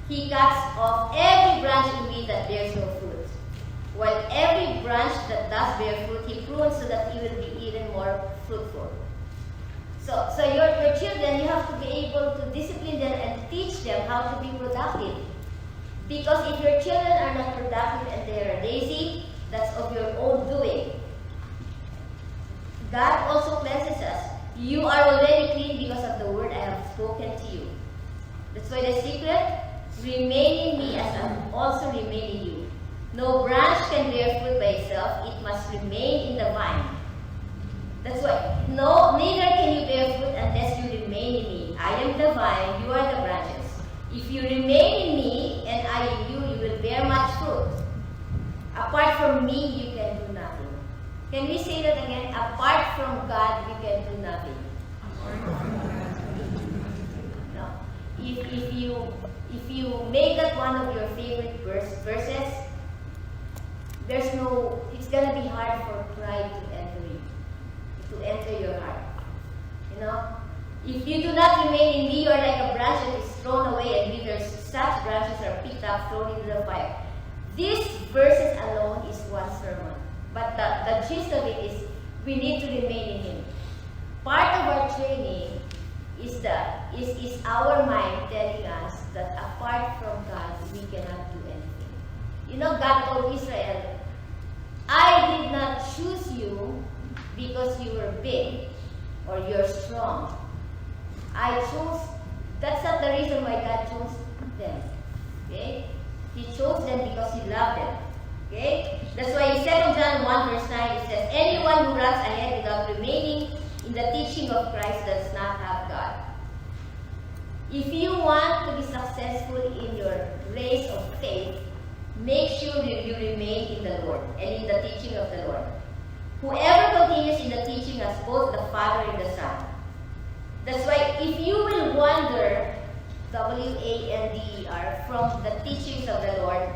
He cuts off every branch in me that bears no fruit, while every branch that does bear fruit, He prunes so that it will be even more fruitful. So your children, you have to be able to discipline them and teach them how to be productive. Because if your children are not productive and they are lazy, that's of your own doing. God also cleanses us. You are already clean because of the word I have spoken to you. That's why the secret, remain in me as I also remain in you. No branch can bear fruit by itself, it must remain in the vine. That's why, neither can you bear fruit unless you remain in me. I am the vine, you are the branches. If you remain in me and I in you, you will bear much fruit. Apart from me, you can do nothing. Can we say that again? Apart from God, we can do nothing. No. If you make that one of your favorite verses, it's gonna be hard for pride to enter your heart. You know? If you do not remain in me, you are like a branch that is thrown away and withers. Such branches are picked up, thrown into the fire. These verses alone is one sermon. But the gist of it is we need to remain in Him. Part of our training is our mind telling us that apart from God, we cannot do anything. You know, God told Israel, I did not choose you because you were big or you're strong. That's not the reason why God chose them. Okay? He chose them because He loved them. Okay? That's why in 2 John 1 verse 9 it says, anyone who runs ahead without remaining in the teaching of Christ does not have God. If you want to be successful in your race of faith, make sure that you remain in the Lord and in the teaching of the Lord. Whoever continues in the teaching has both the Father and the Son. That's why if you will wander, wander, from the teachings of the Lord,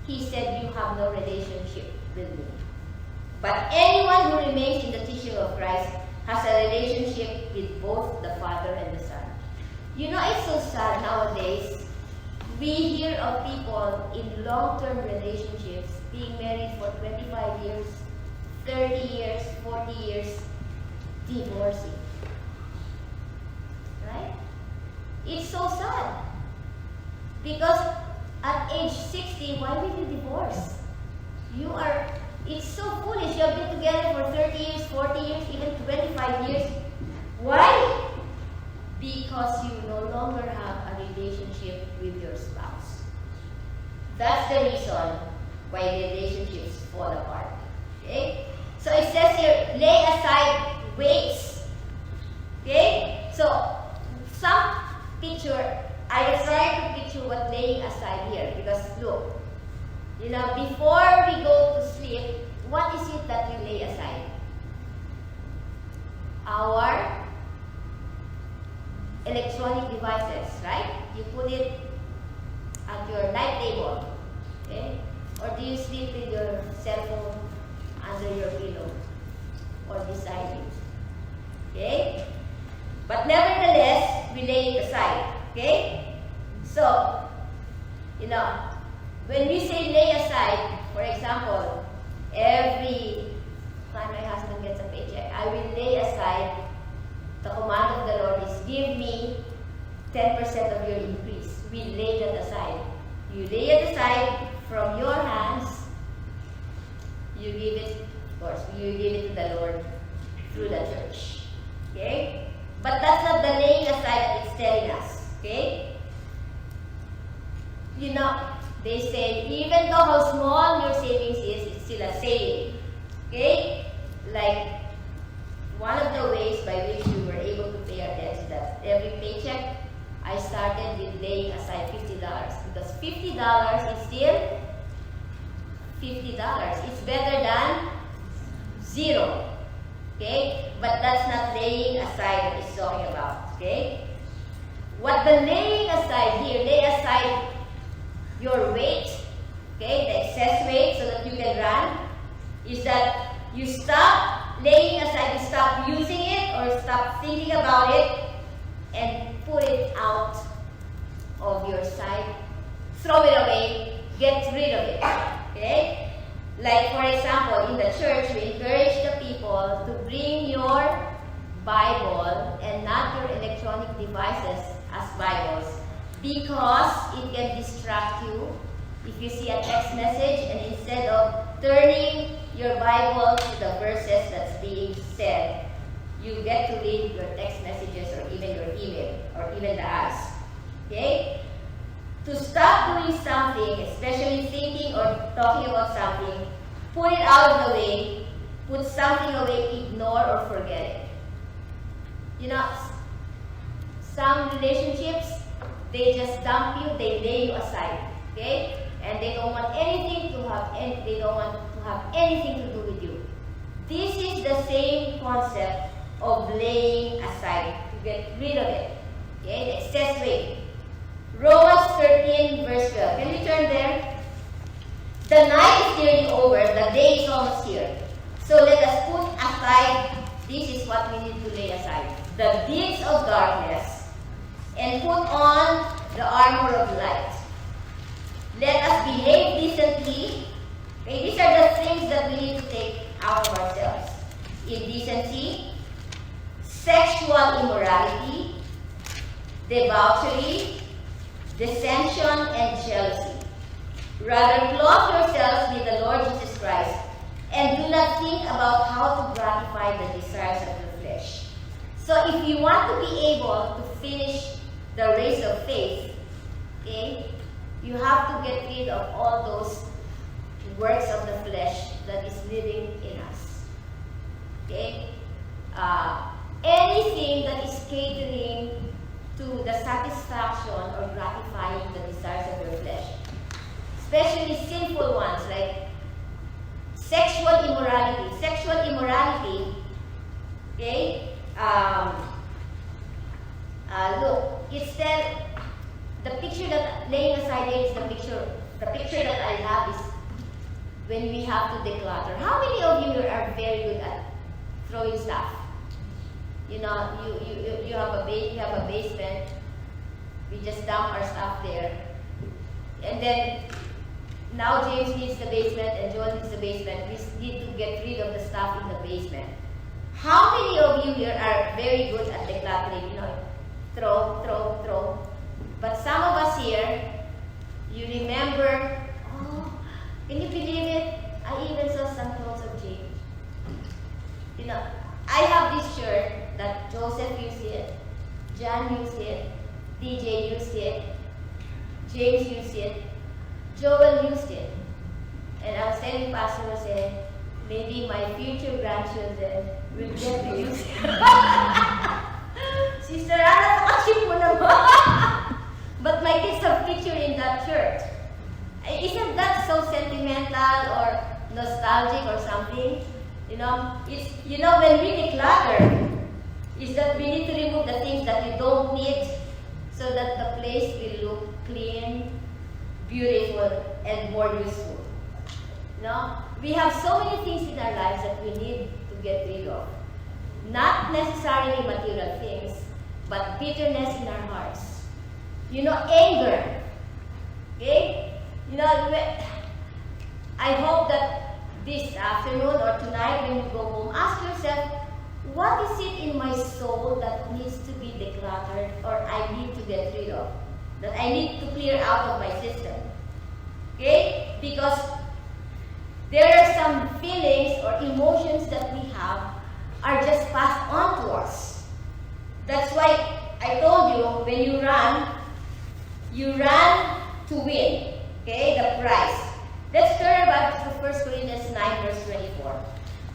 He said you have no relationship with me. But anyone who remains in the teaching of Christ has a relationship with both the Father and the Son. You know, it's so sad nowadays. We hear of people in long-term relationships being married for 25 years, 30 years, 40 years, divorcing. Right? It's so sad. Because at age 60, why will you divorce? It's so foolish. You have been together for 30 years, 40 years, even 25 years. Why? Because you no longer have a relationship with your spouse. That's the reason why relationships fall apart. Okay? So it says here, lay aside weights. Okay? So, some picture, I have tried to picture what laying aside here. Because look, you know, before we go to sleep, what is it that we lay aside? Our electronic devices, right? You put it at your night table, okay? Or do you sleep with your cell phone under your pillow or beside you, okay? But nevertheless, we lay it aside, okay? So, you know, when we say lay aside, for example, every time my husband gets a paycheck, I will lay aside. The command of the Lord is, give me 10% of your increase. We lay that aside. You lay it aside from your hands. You give it, of course, you give it to the Lord through the church. Okay? But that's not the laying aside that it's telling us. Okay? You know, they say, even though how small your savings is, it's still a saving. Okay? Like, one of the ways by which you were able to $50 is still $50. It's better than zero. Okay? But that's not laying aside that he's talking about. Okay? What the laying aside here, lay aside your weight, okay, the excess weight so that you can run, is that you stop laying aside, you stop using it or stop thinking about it and put it out of your sight. Throw it away, get rid of it. Okay? Like for example, in the church, we encourage the people to bring your Bible and not your electronic devices as Bibles because it can distract you. If you see a text message and instead of turning your Bible to the verses that's being said, you get to read your text messages or even your email or even the ads. Okay? To stop doing something, especially thinking or talking about something, put it out of the way, put something away, ignore or forget it. You know, some relationships, they just dump you, they lay you aside, okay? And they don't want anything to have, they don't want to have anything to do with you. This is the same concept of laying aside, to get rid of it, okay? The excess weight. Romans 13 verse 12. Can we turn there? The night is nearly over, the day is almost here. So let us put aside, this is what we need to lay aside, the deeds of darkness, and put on the armor of light. Let us behave decently. Okay, these are the things that we need to take out of ourselves. Indecency, sexual immorality, debauchery, dissension, and jealousy. Rather, clothe yourselves with the Lord Jesus Christ, and do not think about how to gratify the desires of the flesh. So if you want to be able to finish the race of faith, okay, you have to get rid of all those works of the flesh that is living in us. Okay? Anything that is catering to the satisfaction or gratifying the desires of your flesh, especially sinful ones like sexual immorality. Sexual immorality, okay? Look, it's the picture that laying aside here is the picture that I have is when we have to declutter. How many of you are very good at throwing stuff? You know, you have a basement. We just dump our stuff there, and then now James needs the basement and Joel needs the basement. We need to get rid of the stuff in the basement. How many of you here are very good at decluttering? You know, throw. But some of us here, you remember, oh, can you believe it? I even saw some clothes of James. You know, I have this shirt that Joseph used it, John used it, DJ used it, James used it, Joel used it. And I was telling Pastor Jose, maybe my future grandchildren will get to use it. Sister Anna, nakaship mo naman. But my kids have picture in that shirt. Isn't that so sentimental or nostalgic or something? You know, it's, you know, when we declutter, is that we need to remove the things that we don't need so that the place will look clean, beautiful, and more useful. You know, we have so many things in our lives that we need to get rid of. Not necessarily material things, but bitterness in our hearts. You know, anger. Okay? You know, I hope that this afternoon or tonight when you go home, ask yourself, what is it in my soul that needs to be decluttered or I need to get rid of? That I need to clear out of my system. Okay? Because there are some feelings or emotions that we have are just passed on to us. That's why I told you, when you run to win. Okay? The prize. Let's turn back to 1 Corinthians 9 verse 24.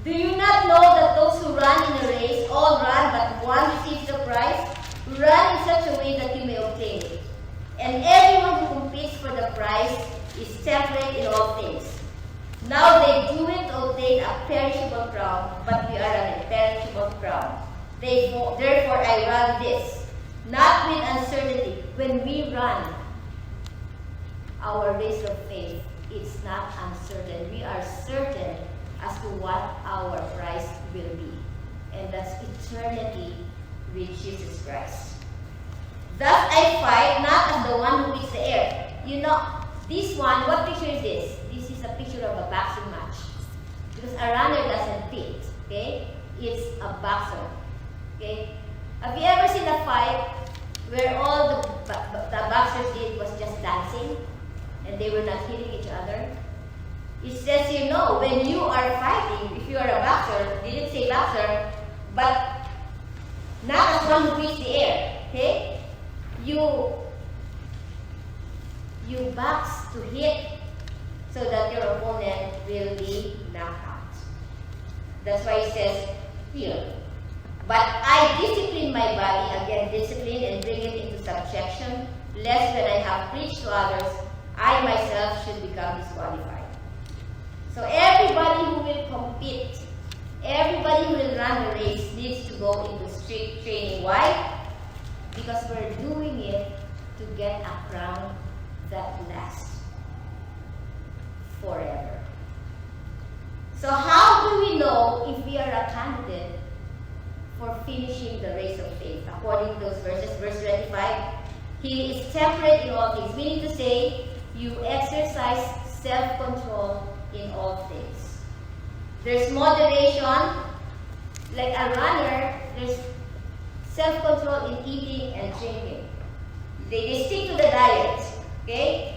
Do you not know that those who run in a race all run, but one receives the prize? Run in such a way that you may obtain it. And everyone who competes for the prize crown. Therefore I run this, not with uncertainty. When we run our race of faith, it's not uncertain. We are certain as to what our price will be. And that's eternity with Jesus Christ. Thus I fight not as the one who beats the air. You know, this one, what picture is this? This is a picture of a boxing match. Because a runner doesn't beat, okay? It's a boxer, okay? Have you ever seen a fight where all the boxers did was just dancing and they were not hitting each other? It says, you know, when you are fighting, if you are a boxer, they didn't say boxer, but not as one who beats the air, okay? You box to hit so that your opponent will be knocked out. That's why it says here. But I discipline my body, again discipline, and bring it into subjection, lest when I have preached to others, I myself should become disqualified. So everybody who will compete, everybody who will run the race needs to go into strict training. Why? Because we're doing it to get a crown that lasts forever. So how do we know if we are a candidate for finishing the race of faith? According to those verses, verse 25, he is temperate in all things, meaning to say, you exercise self-control in all things. There's moderation, like a runner, there's self-control in eating and drinking. They stick to the diet, okay?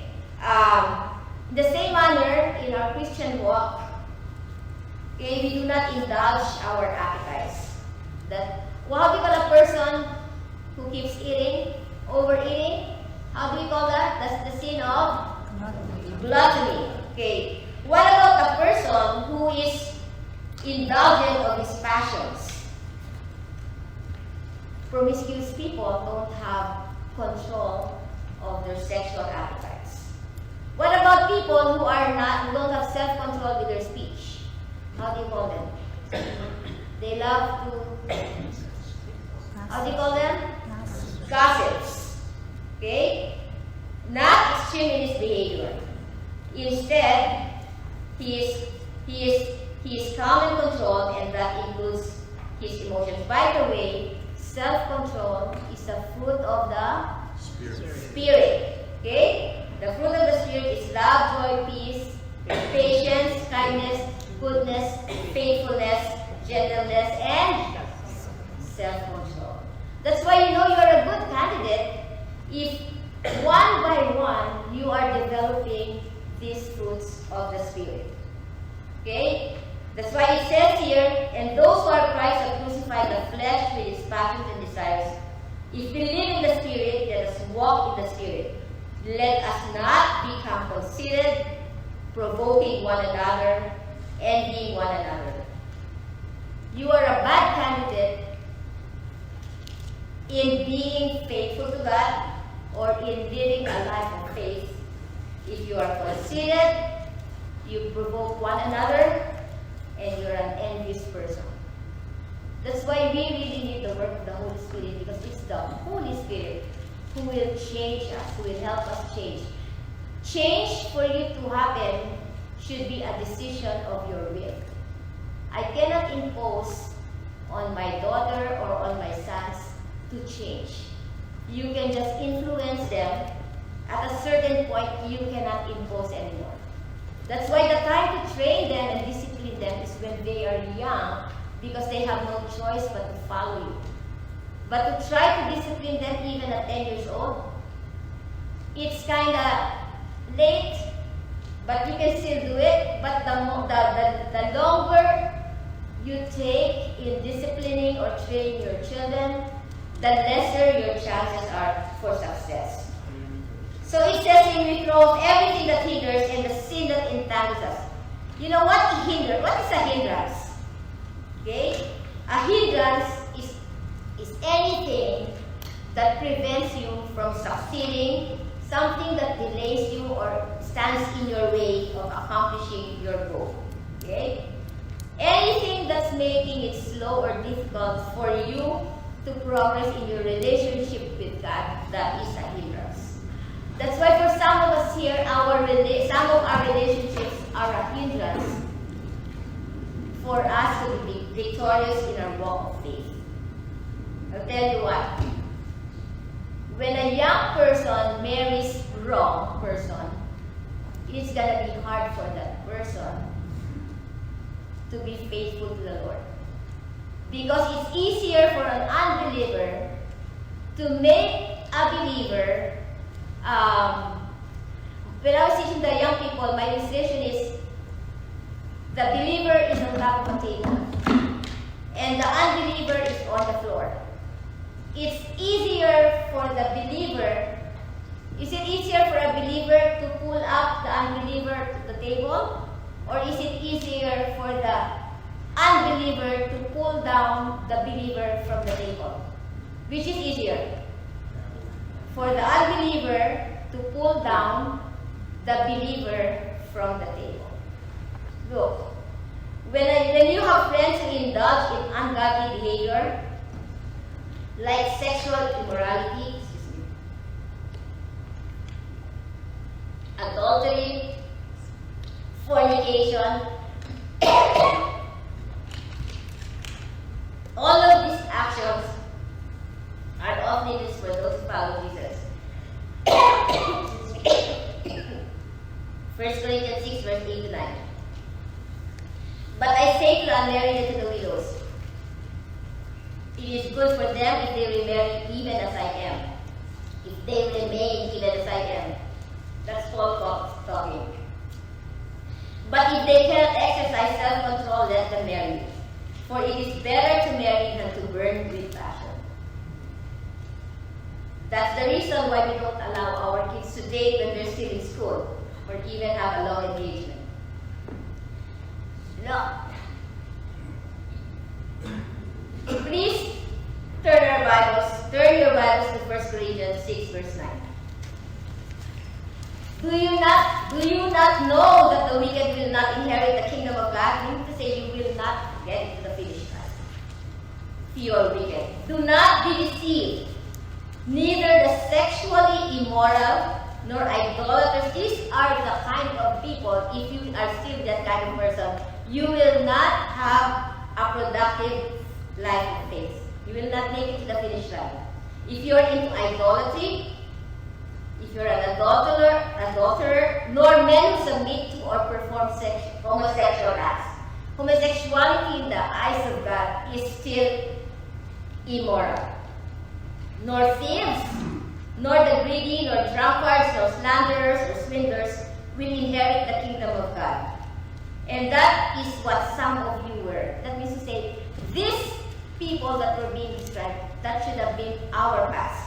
The same manner in our Christian walk, okay, we do not indulge our appetites. How do you call a person who keeps eating, overeating? How do we call that? That's the sin of gluttony. Okay. What about a person who is indulgent of his passions? Promiscuous people don't have control of their sexual appetites. What about people who don't have self-control with their speech? How do you call them? They love to, how do you call them? Gossips. Okay? Not extreme in his behavior. Instead, he is calm and controlled, and that includes his emotions. By the way, self-control is a fruit of the Spirit. Okay? The fruit of the Spirit is love, joy, peace, patience, kindness, goodness, faithfulness, gentleness, and self-control. That's why you know you are a good candidate if one by one you are developing these fruits of the Spirit. Okay? That's why it says here, and those who are Christ have crucified the flesh with its passions and desires. If we live in the Spirit, let us walk in the Spirit. Let us not become conceited, provoking one another, envying one another. You are a bad candidate in being faithful to God or in living a life of faith. If you are conceited, you provoke one another, and you're an envious person. That's why we really need the work of the Holy Spirit, because it's the Holy Spirit who will change us, who will help us change. Change for you to happen should be a decision of your will. I cannot impose on my daughter or on my sons to change. You can just influence them. At a certain point, you cannot impose anymore. That's why the time to train them and discipline them is when they are young, because they have no choice but to follow you. But to try to discipline them even at 10 years old, it's kind of late, but you can still do it. But the longer you take in disciplining or training your children, the lesser your chances are for success. So it says here, we throw off everything that hinders and the sin that entangles us. You know what is a hindrance? Okay? A hindrance is anything that prevents you from succeeding, something that delays you or stands in your way of accomplishing your goal. Okay? Anything anything that's making it slow or difficult for you to progress in your relationship with God, that is a hindrance. That's why for some of us here, some of our relationships are a hindrance for us to be victorious in our walk of faith. I'll tell you what. When a young person marries wrong person, it's gonna be hard for that person to be faithful to the Lord. Because it's easier for an unbeliever to make a believer. When I was teaching the young people, my illustration is the believer is on top of a table and the unbeliever is on the floor. It's easier for the believer. Is it easier for a believer to pull up the unbeliever to the table? Or is it easier for the unbeliever to pull down the believer from the table? Which is easier? For the unbeliever to pull down the believer from the table. Look, when you have friends who indulge in ungodly behavior, like sexual immorality, adultery, fornication, all of these actions are off limits for those who follow Jesus. 1 Corinthians 6, verse 8 to 9. But I say to the unmarried and to the widows, it is good for them if they remarry even as I am, if they remain even as I am. That's Paul talking. But if they cannot exercise self-control, let them marry. For it is better to marry than to burn with passion. That's the reason why we don't allow our kids to date when they're still in school, or even have a long engagement. No. Please turn your Bibles to 1 Corinthians 6, verse 9. Do you not know that the wicked will not inherit the kingdom of God? You need to say you will not get to the finish line. You are wicked. Do not be deceived. Neither the sexually immoral nor idolaters. These are the kind of people, if you are still that kind of person, you will not have a productive life of faith. You will not make it to the finish line. If you are into idolatry, if you're an adulterer, nor men who submit to or perform homosexual acts. Homosexuality in the eyes of God is still immoral. Nor thieves, nor the greedy, nor drunkards, nor slanderers, or swindlers will inherit the kingdom of God. And that is what some of you were. That means to say, these people that were being described, that should have been our past.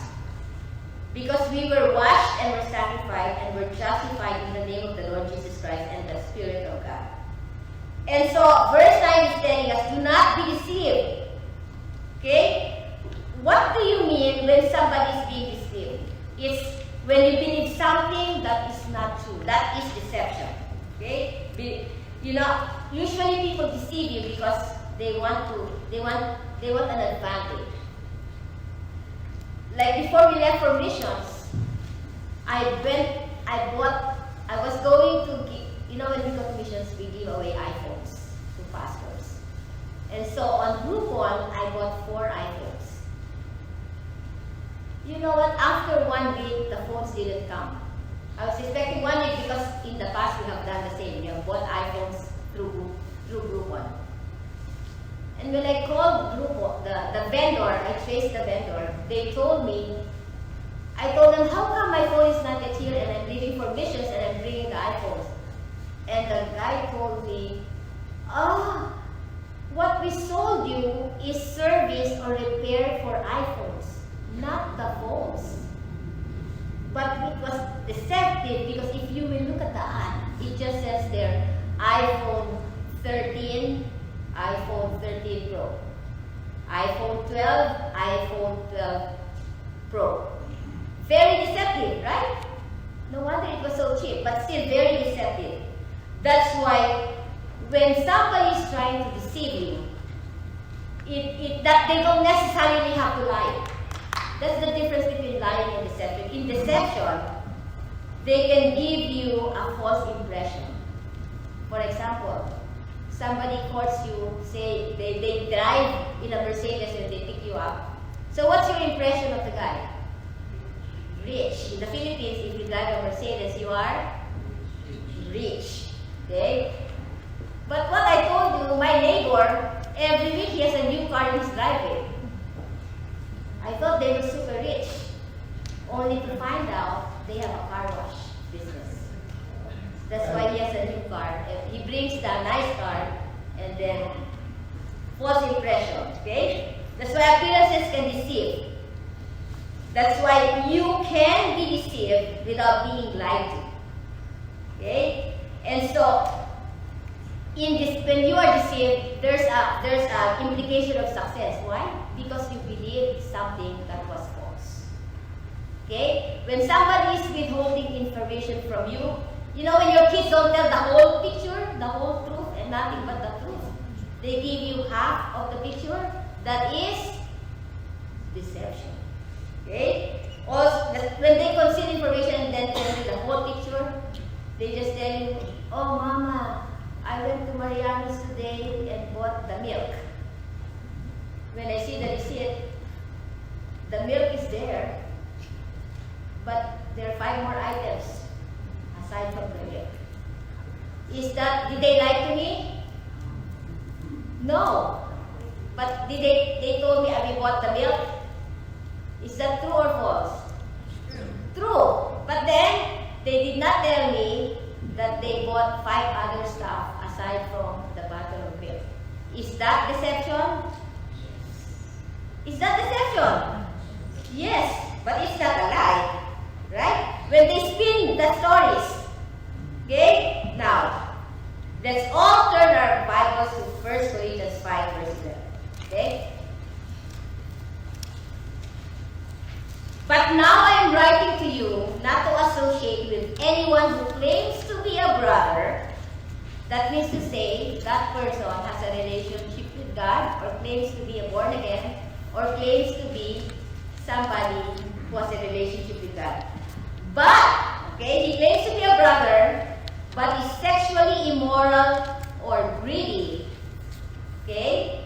Because we were washed and were sanctified and were justified in the name of the Lord Jesus Christ and the Spirit of God. And so, verse 9 is telling us, do not be deceived. Okay? What do you mean when somebody is being deceived? It's when you believe something that is not true. That is deception. Okay? Usually people deceive you because they want an advantage. Like before we left for missions, I was going to give, when we go to missions, we give away iPhones to pastors. And so on Groupon, I bought 4 iPhones. You know what? After 1 week, the phones didn't come. I was expecting 1 week because in the past we have done the same. We have bought iPhones through Groupon. And when I called Groupon, the vendor, I traced the vendor, they told me, I told them, how come my phone is not yet here and I'm leaving for missions and I'm bringing the iPhones? And the guy told me, what we sold you is service or repair for iPhones, not the phones. But it was deceptive because if you will look at the ad, it just says there, iPhone 13, iPhone 13 Pro, iPhone 12, iPhone 12 Pro. Very deceptive, right? No wonder it was so cheap, but still very deceptive. That's why when somebody is trying to deceive you, that they don't necessarily have to lie. That's the difference between lying and deception. In deception, they can give you a false impression. For example, somebody courts you, say they drive in a Mercedes and they pick you up. So what's your impression of the guy? Rich. In the Philippines, if you drive a Mercedes, you are rich. Okay? But what I told you, my neighbor, every week he has a new car in his driveway. I thought they were super rich, only to find out they have a car wash business. That's why he has a new car. He brings the nice car and then false impression. Okay? That's why appearances can deceive. That's why you can be deceived without being lied to. Okay? And so, when you are deceived, there's a implication of success. Why? Because you believe something that was false. Okay? When somebody is withholding information from you, you know when your kids don't tell the whole picture, the whole truth, and nothing but the truth, they give you half of the picture, that is deception. Okay? Also, when they conceal information and then tell you the whole picture, they just tell you, oh mama, I went to Mariano's today and bought the milk. When I see the receipt, the milk is there, but there are 5 more items aside from the milk. Did they lie to me? No. But they told me I bought the milk? Is that true or false? True. But then, they did not tell me that they bought 5 other stuff aside from the bottle of milk. Is that deception? Is that deception? Yes, but it's not a lie. Right? When they spin the stories. Okay? Now, let's all turn our Bibles to 1 Corinthians 5 verse 11. Okay? But now I am writing to you not to associate with anyone who claims to be a brother. That means to say that person has a relationship with God, or claims to be a born again, or claims to be somebody who has a relationship with God. But, okay, he claims to be a brother, but is sexually immoral or greedy. Okay?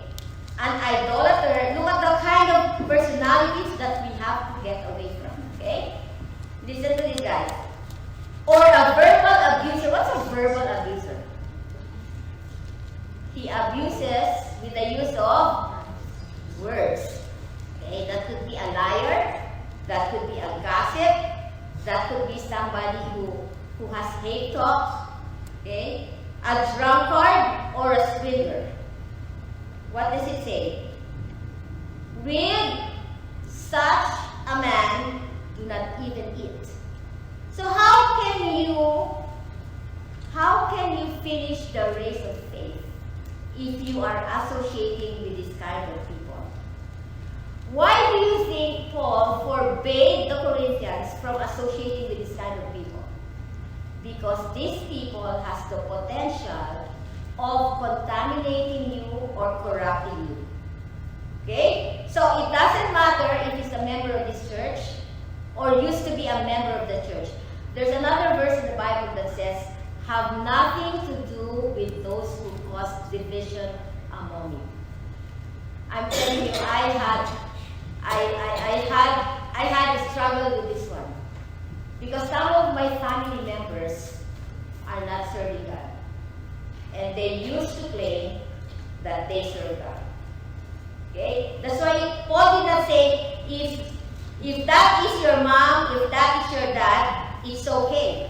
An idolater. Look at the kind of personalities that we have to get away from. Okay? Listen to this, guys. Or a verbal abuser. What's a verbal abuser? He abuses with the use of words. Okay? That could be a liar. That could be a gossip. That could be somebody who has hate talk. Okay? A drunkard or a swindler. What does it say? With such a man, do not even eat. So how can you finish the race of faith if you are associating with this kind of people? Why do you think Paul forbade the Corinthians from associating with this kind of people? Because these people has the potential of contaminating you or corrupting you. Okay? So it doesn't matter if he's a member of this church or used to be a member of the church. There's another verse in the Bible that says, have nothing to do with those who cause division among you. I'm telling you, I had a struggle with this one. Because some of my family members are not serving God. And they used to claim that they serve God. Okay? That's why Paul did not say, if that is your mom, if that is your dad, it's okay.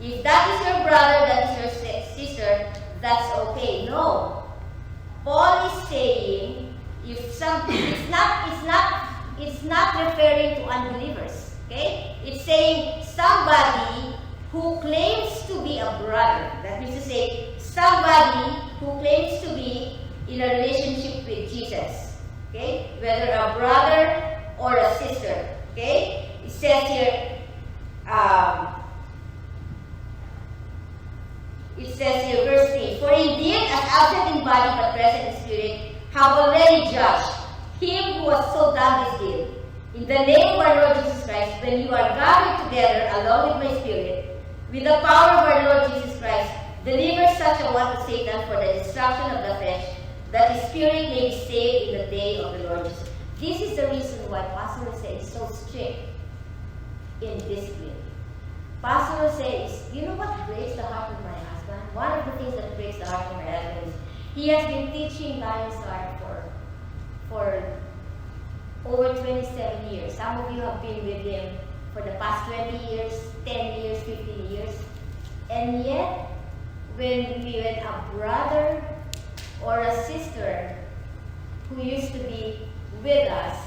If that is your brother, that is your sister, that's okay. No. Paul is saying, it's not referring to unbelievers. Okay? It's saying somebody who claims to be a brother. That means to say, somebody who claims to be in a relationship with Jesus. Okay? Whether a brother or a sister. Okay? It says here, verse 3, for indeed, as absent in body but present in spirit, have already was so done this deal. In the name of our Lord Jesus Christ, when you are gathered together along with my spirit, with the power of our Lord Jesus Christ, deliver such a one to Satan for the destruction of the flesh, that his spirit may be saved in the day of the Lord Jesus. This is the reason why Pastor Jose is so strict in discipline. Pastor Jose is, you know what breaks the heart of my husband? One of the things that breaks the heart of my husband is he has been teaching Lions Heart for over 27 years. Some of you have been with him for the past 20 years, 10 years, 15 years. And yet, when a brother or a sister who used to be with us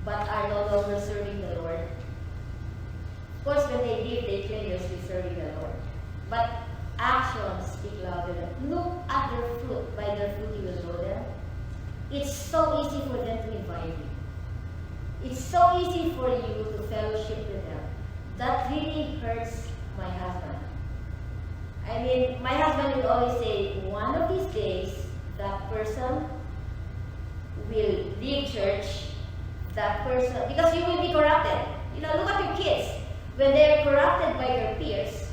but are no longer serving the Lord, of course, when they leave, they claim they're still serving the Lord. But actions speak louder. Look at their fruit. By their fruit you will know them. It's so easy for them to invite you. It's so easy for you to fellowship with them. That really hurts my husband. I mean, my husband will always say, one of these days, that person will leave church, that person, because you will be corrupted. You know, look at your kids. When they're corrupted by their peers,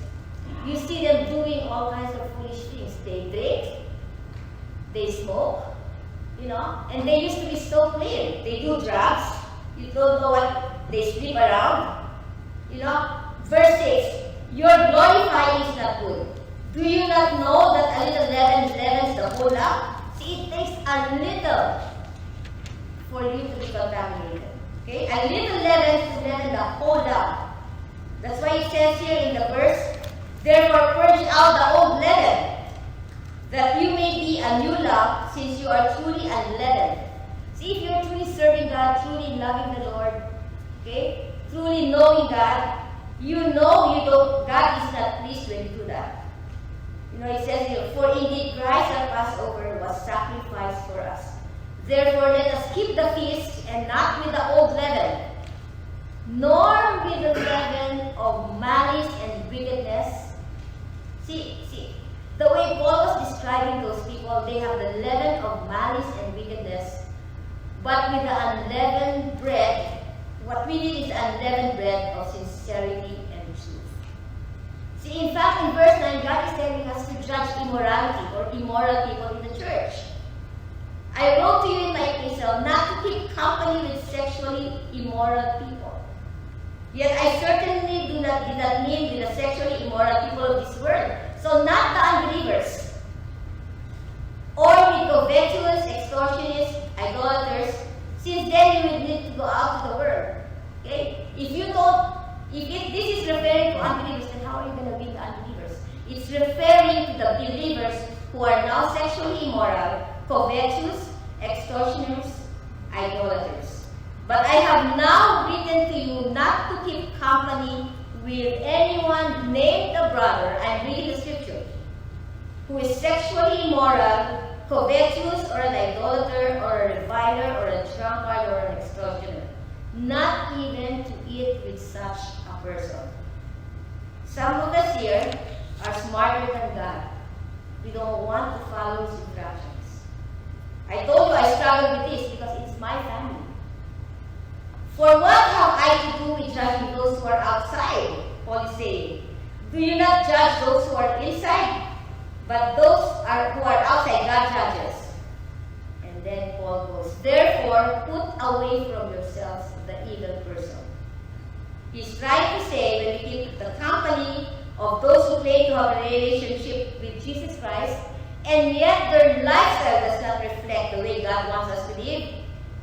you see them doing all kinds of foolish things. They drink, they smoke, you know, and they used to be so clean. They do drugs. You don't know what they sleep around. You know, verse 6, your glorifying is not good. Do you not know that a little leaven leavens the whole lump? See, it takes a little for you to be contaminated. Okay? A little leaven to leaven the whole lump. That's why it says here in the verse, therefore purge out the old leaven, that you may be a new lump, since you are truly unleavened. See, if you're truly serving God, truly loving the Lord, okay, truly knowing God, you know God is not pleased when you do that. You know, it says here, for indeed Christ our Passover was sacrificed for us. Therefore let us keep the feast, and not with the old leaven, nor with the leaven of malice and wickedness. See, the way Paul was describing those people, they have the leaven of malice and wickedness, but with the unleavened bread, what we need is unleavened bread of sincerity and truth. See, in fact, in verse 9, God is telling us to judge immorality or immoral people in the church. I wrote to you in my epistle not to keep company with sexually immoral people. Yet I certainly did not mean with the sexually immoral people of this world. So not the unbelievers, or with covetous, extortionists, idolaters, since then you would need to go out to the world. Okay? If this is referring to unbelievers, then how are you going to be the unbelievers? It's referring to the believers who are now sexually immoral, covetous, extortioners, idolaters. But I have now written to you not to keep company with anyone named a brother, I'm reading the scripture, who is sexually immoral, covetous, or an idolater, or a reviler, or a drunkard, or an extortioner. Not even to eat with such a person. Some of us here are smarter than God. We don't want to follow His instructions. I told you I struggle with this because it's my family. For what have I to do with judging those who are outside? Paul is saying. Do you not judge those who are inside? But those who are outside, God judges. And then Paul goes, therefore, put away from yourselves the evil person. He's trying to say, when we keep the company of those who claim to have a relationship with Jesus Christ, and yet their lifestyle does not reflect the way God wants us to live,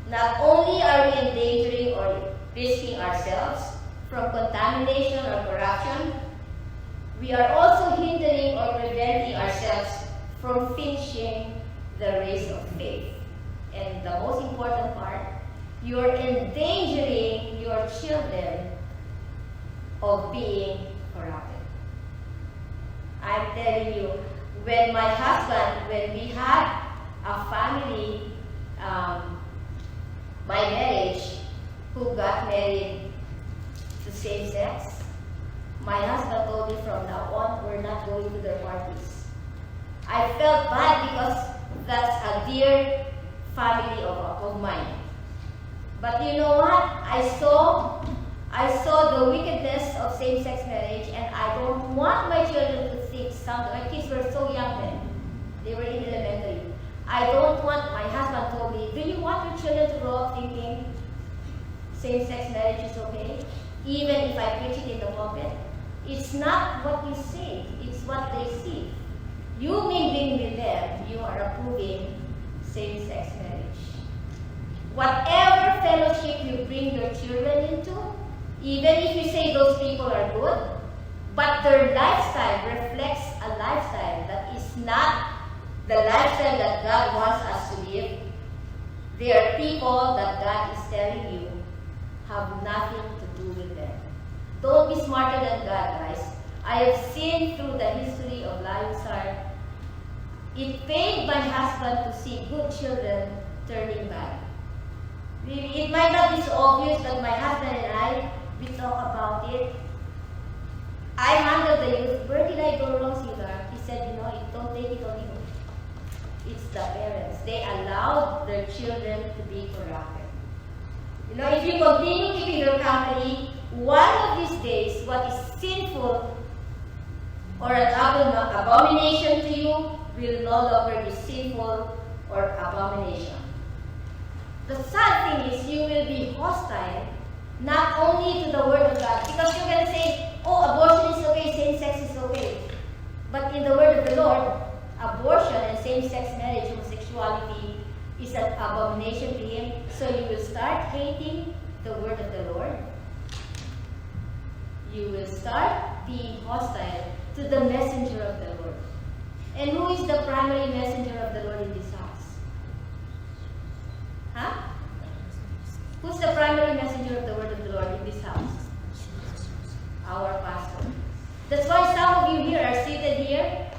not only are we endangering or risking ourselves from contamination or corruption, we are also hindering or preventing ourselves from finishing the race of faith. And the most important part, you're endangering your children of being corrupted. I'm telling you, when we had a family by marriage who got married to same sex, my husband told me from now on, we're not going to their parties. I felt bad because that's a dear family of mine. But you know what? I saw the wickedness of same-sex marriage, and I don't want my children to think my kids were so young then. They were in elementary. I don't want, my husband told me, do you want your children to grow up thinking same-sex marriage is okay? Even if I preach it in the pulpit? It's not what you say, it's what they see. You mingling with them, you are approving same-sex marriage. Whatever fellowship you bring your children into, even if you say those people are good, but their lifestyle reflects a lifestyle that is not the lifestyle that God wants us to live. They are people that God is telling you have nothing to do with them. Don't be smarter than God, guys. I have seen through the history of Lionsar, it pained my husband to see good children turning bad. It might not be so obvious, but my husband and I, we talk about it. I handled the youth. Where did I go wrong, Cesar? He said, don't take it on you. It's the parents. They allowed their children to be corrupted. If you continue keeping your company, one of these days, what is sinful or an abomination to you will no longer be sinful or abomination. The sad thing is you will be hostile not only to the Word of God, because you're going to say, oh, abortion is okay, same-sex is okay. But in the Word of the Lord, abortion and same-sex marriage, homosexuality, is an abomination to Him. So you will start hating the Word of the Lord. You will start being hostile to the messenger of the Lord. And who is the primary messenger of the Lord in this house? Huh? Who's the primary messenger of the Word of the Lord in this house? Our pastor. That's why some of you here are seated here.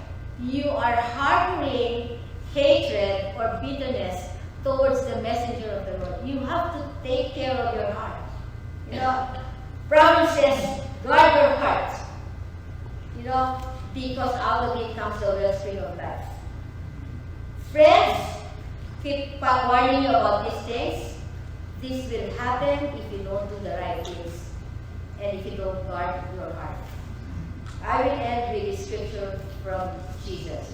You are harboring hatred or bitterness towards the messenger of the Lord. You have to take care of your heart. Proverbs says, guard your heart. Because out of it comes the wellspring of life. Friends, keep warning you about these things. This will happen if you don't do the right things and if you don't guard your heart. I will end with this scripture from Jesus.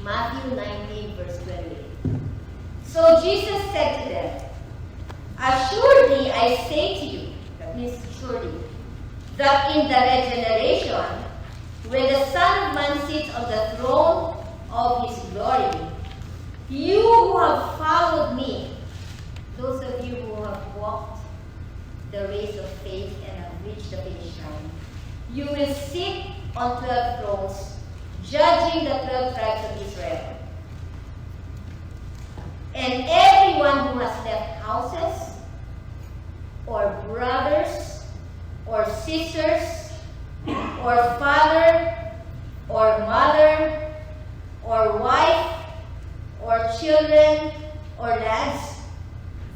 Matthew 19, verse 28. So Jesus said to them, assuredly I say to you, that means surely, that in the regeneration, when the Son of Man sits on the throne of His glory, you who have followed me, those of you who have walked the race of faith and have reached the finish line, you will sit on 12 thrones, judging the 12 tribes of Israel. And everyone who has left houses, or brothers, or sisters, or father, or mother, or wife, or children, or lands,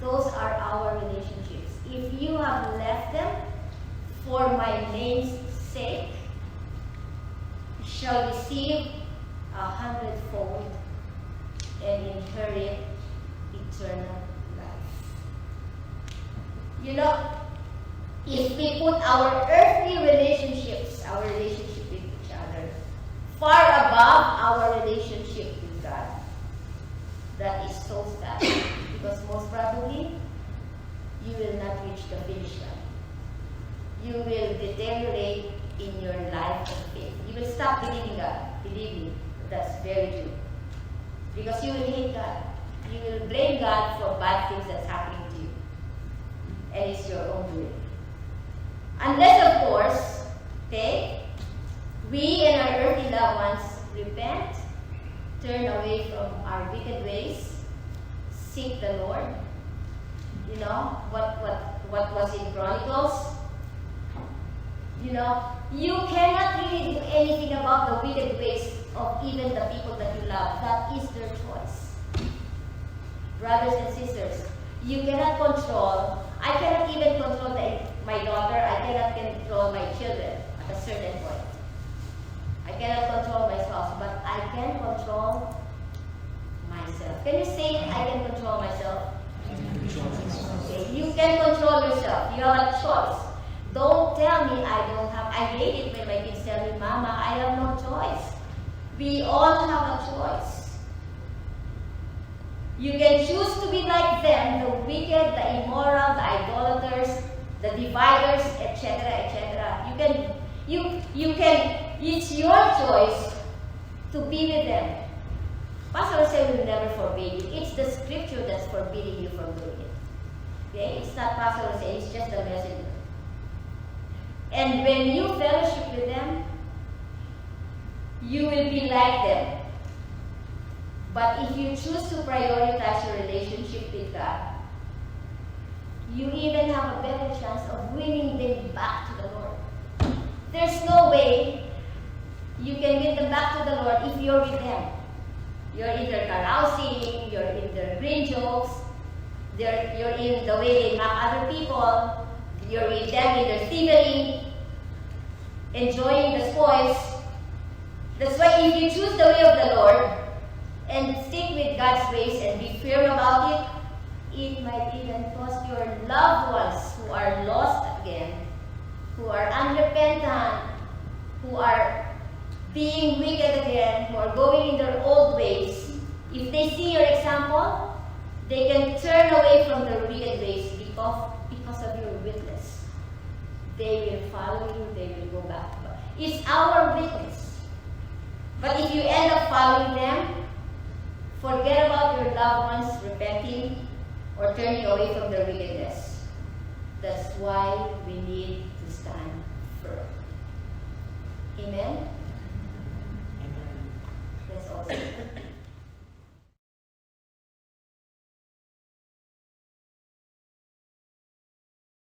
those are our relationships. If you have left them for my name's sake, you shall receive 100-fold and inherit eternal life. If we put our earthly relationships, our relationship with each other, far above our relationship with God, that is so sad. Because most probably, you will not reach the finish line. You will deteriorate in your life of faith. You will stop believing God. Believe me, that's very true. Because you will hate God. You will blame God for bad things that's happening to you. And it's your own doing. Unless, of course, we and our earthly loved ones repent, turn away from our wicked ways, seek the Lord. What was in Chronicles? You cannot really do anything about the wicked ways of even the people that you love. That is their choice. Brothers and sisters, you cannot control. I cannot even control my daughter. I cannot control my children at a certain point. I cannot control my spouse, but I can control myself. Can you say I can control myself? Okay. you can control yourself. You have a choice. Don't tell me I hate it when my kids tell me, Mama, I have no choice. We all have a choice. You can choose to be like them, the wicked, the immoral, the idolaters, the dividers, etc., etc. You can, it's your choice to be with them. Pastor say will never forbid you. It's the scripture that's forbidding you from doing it. Okay? It's not Pastor say, it's just the messenger. And when you fellowship with them, you will be like them. But if you choose to prioritize your relationship with God, you even have a better chance of winning them back to the Lord. There's no way you can win them back to the Lord if you're with them. You're either carousing, you're in their green jokes, you're in the way they mock other people, you're with them in their thievery, enjoying the spoils. That's why if you choose the way of the Lord and stick with God's ways and be firm about it, it might even cost your loved ones who are lost again, who are unrepentant, who are being wicked again, who are going in their old ways. If they see your example, they can turn away from their wicked ways because of your witness. They will follow you, they will go back. It's our witness. But if you end up following them, forget about your loved ones repenting or turning away from their wickedness. That's why we need to stand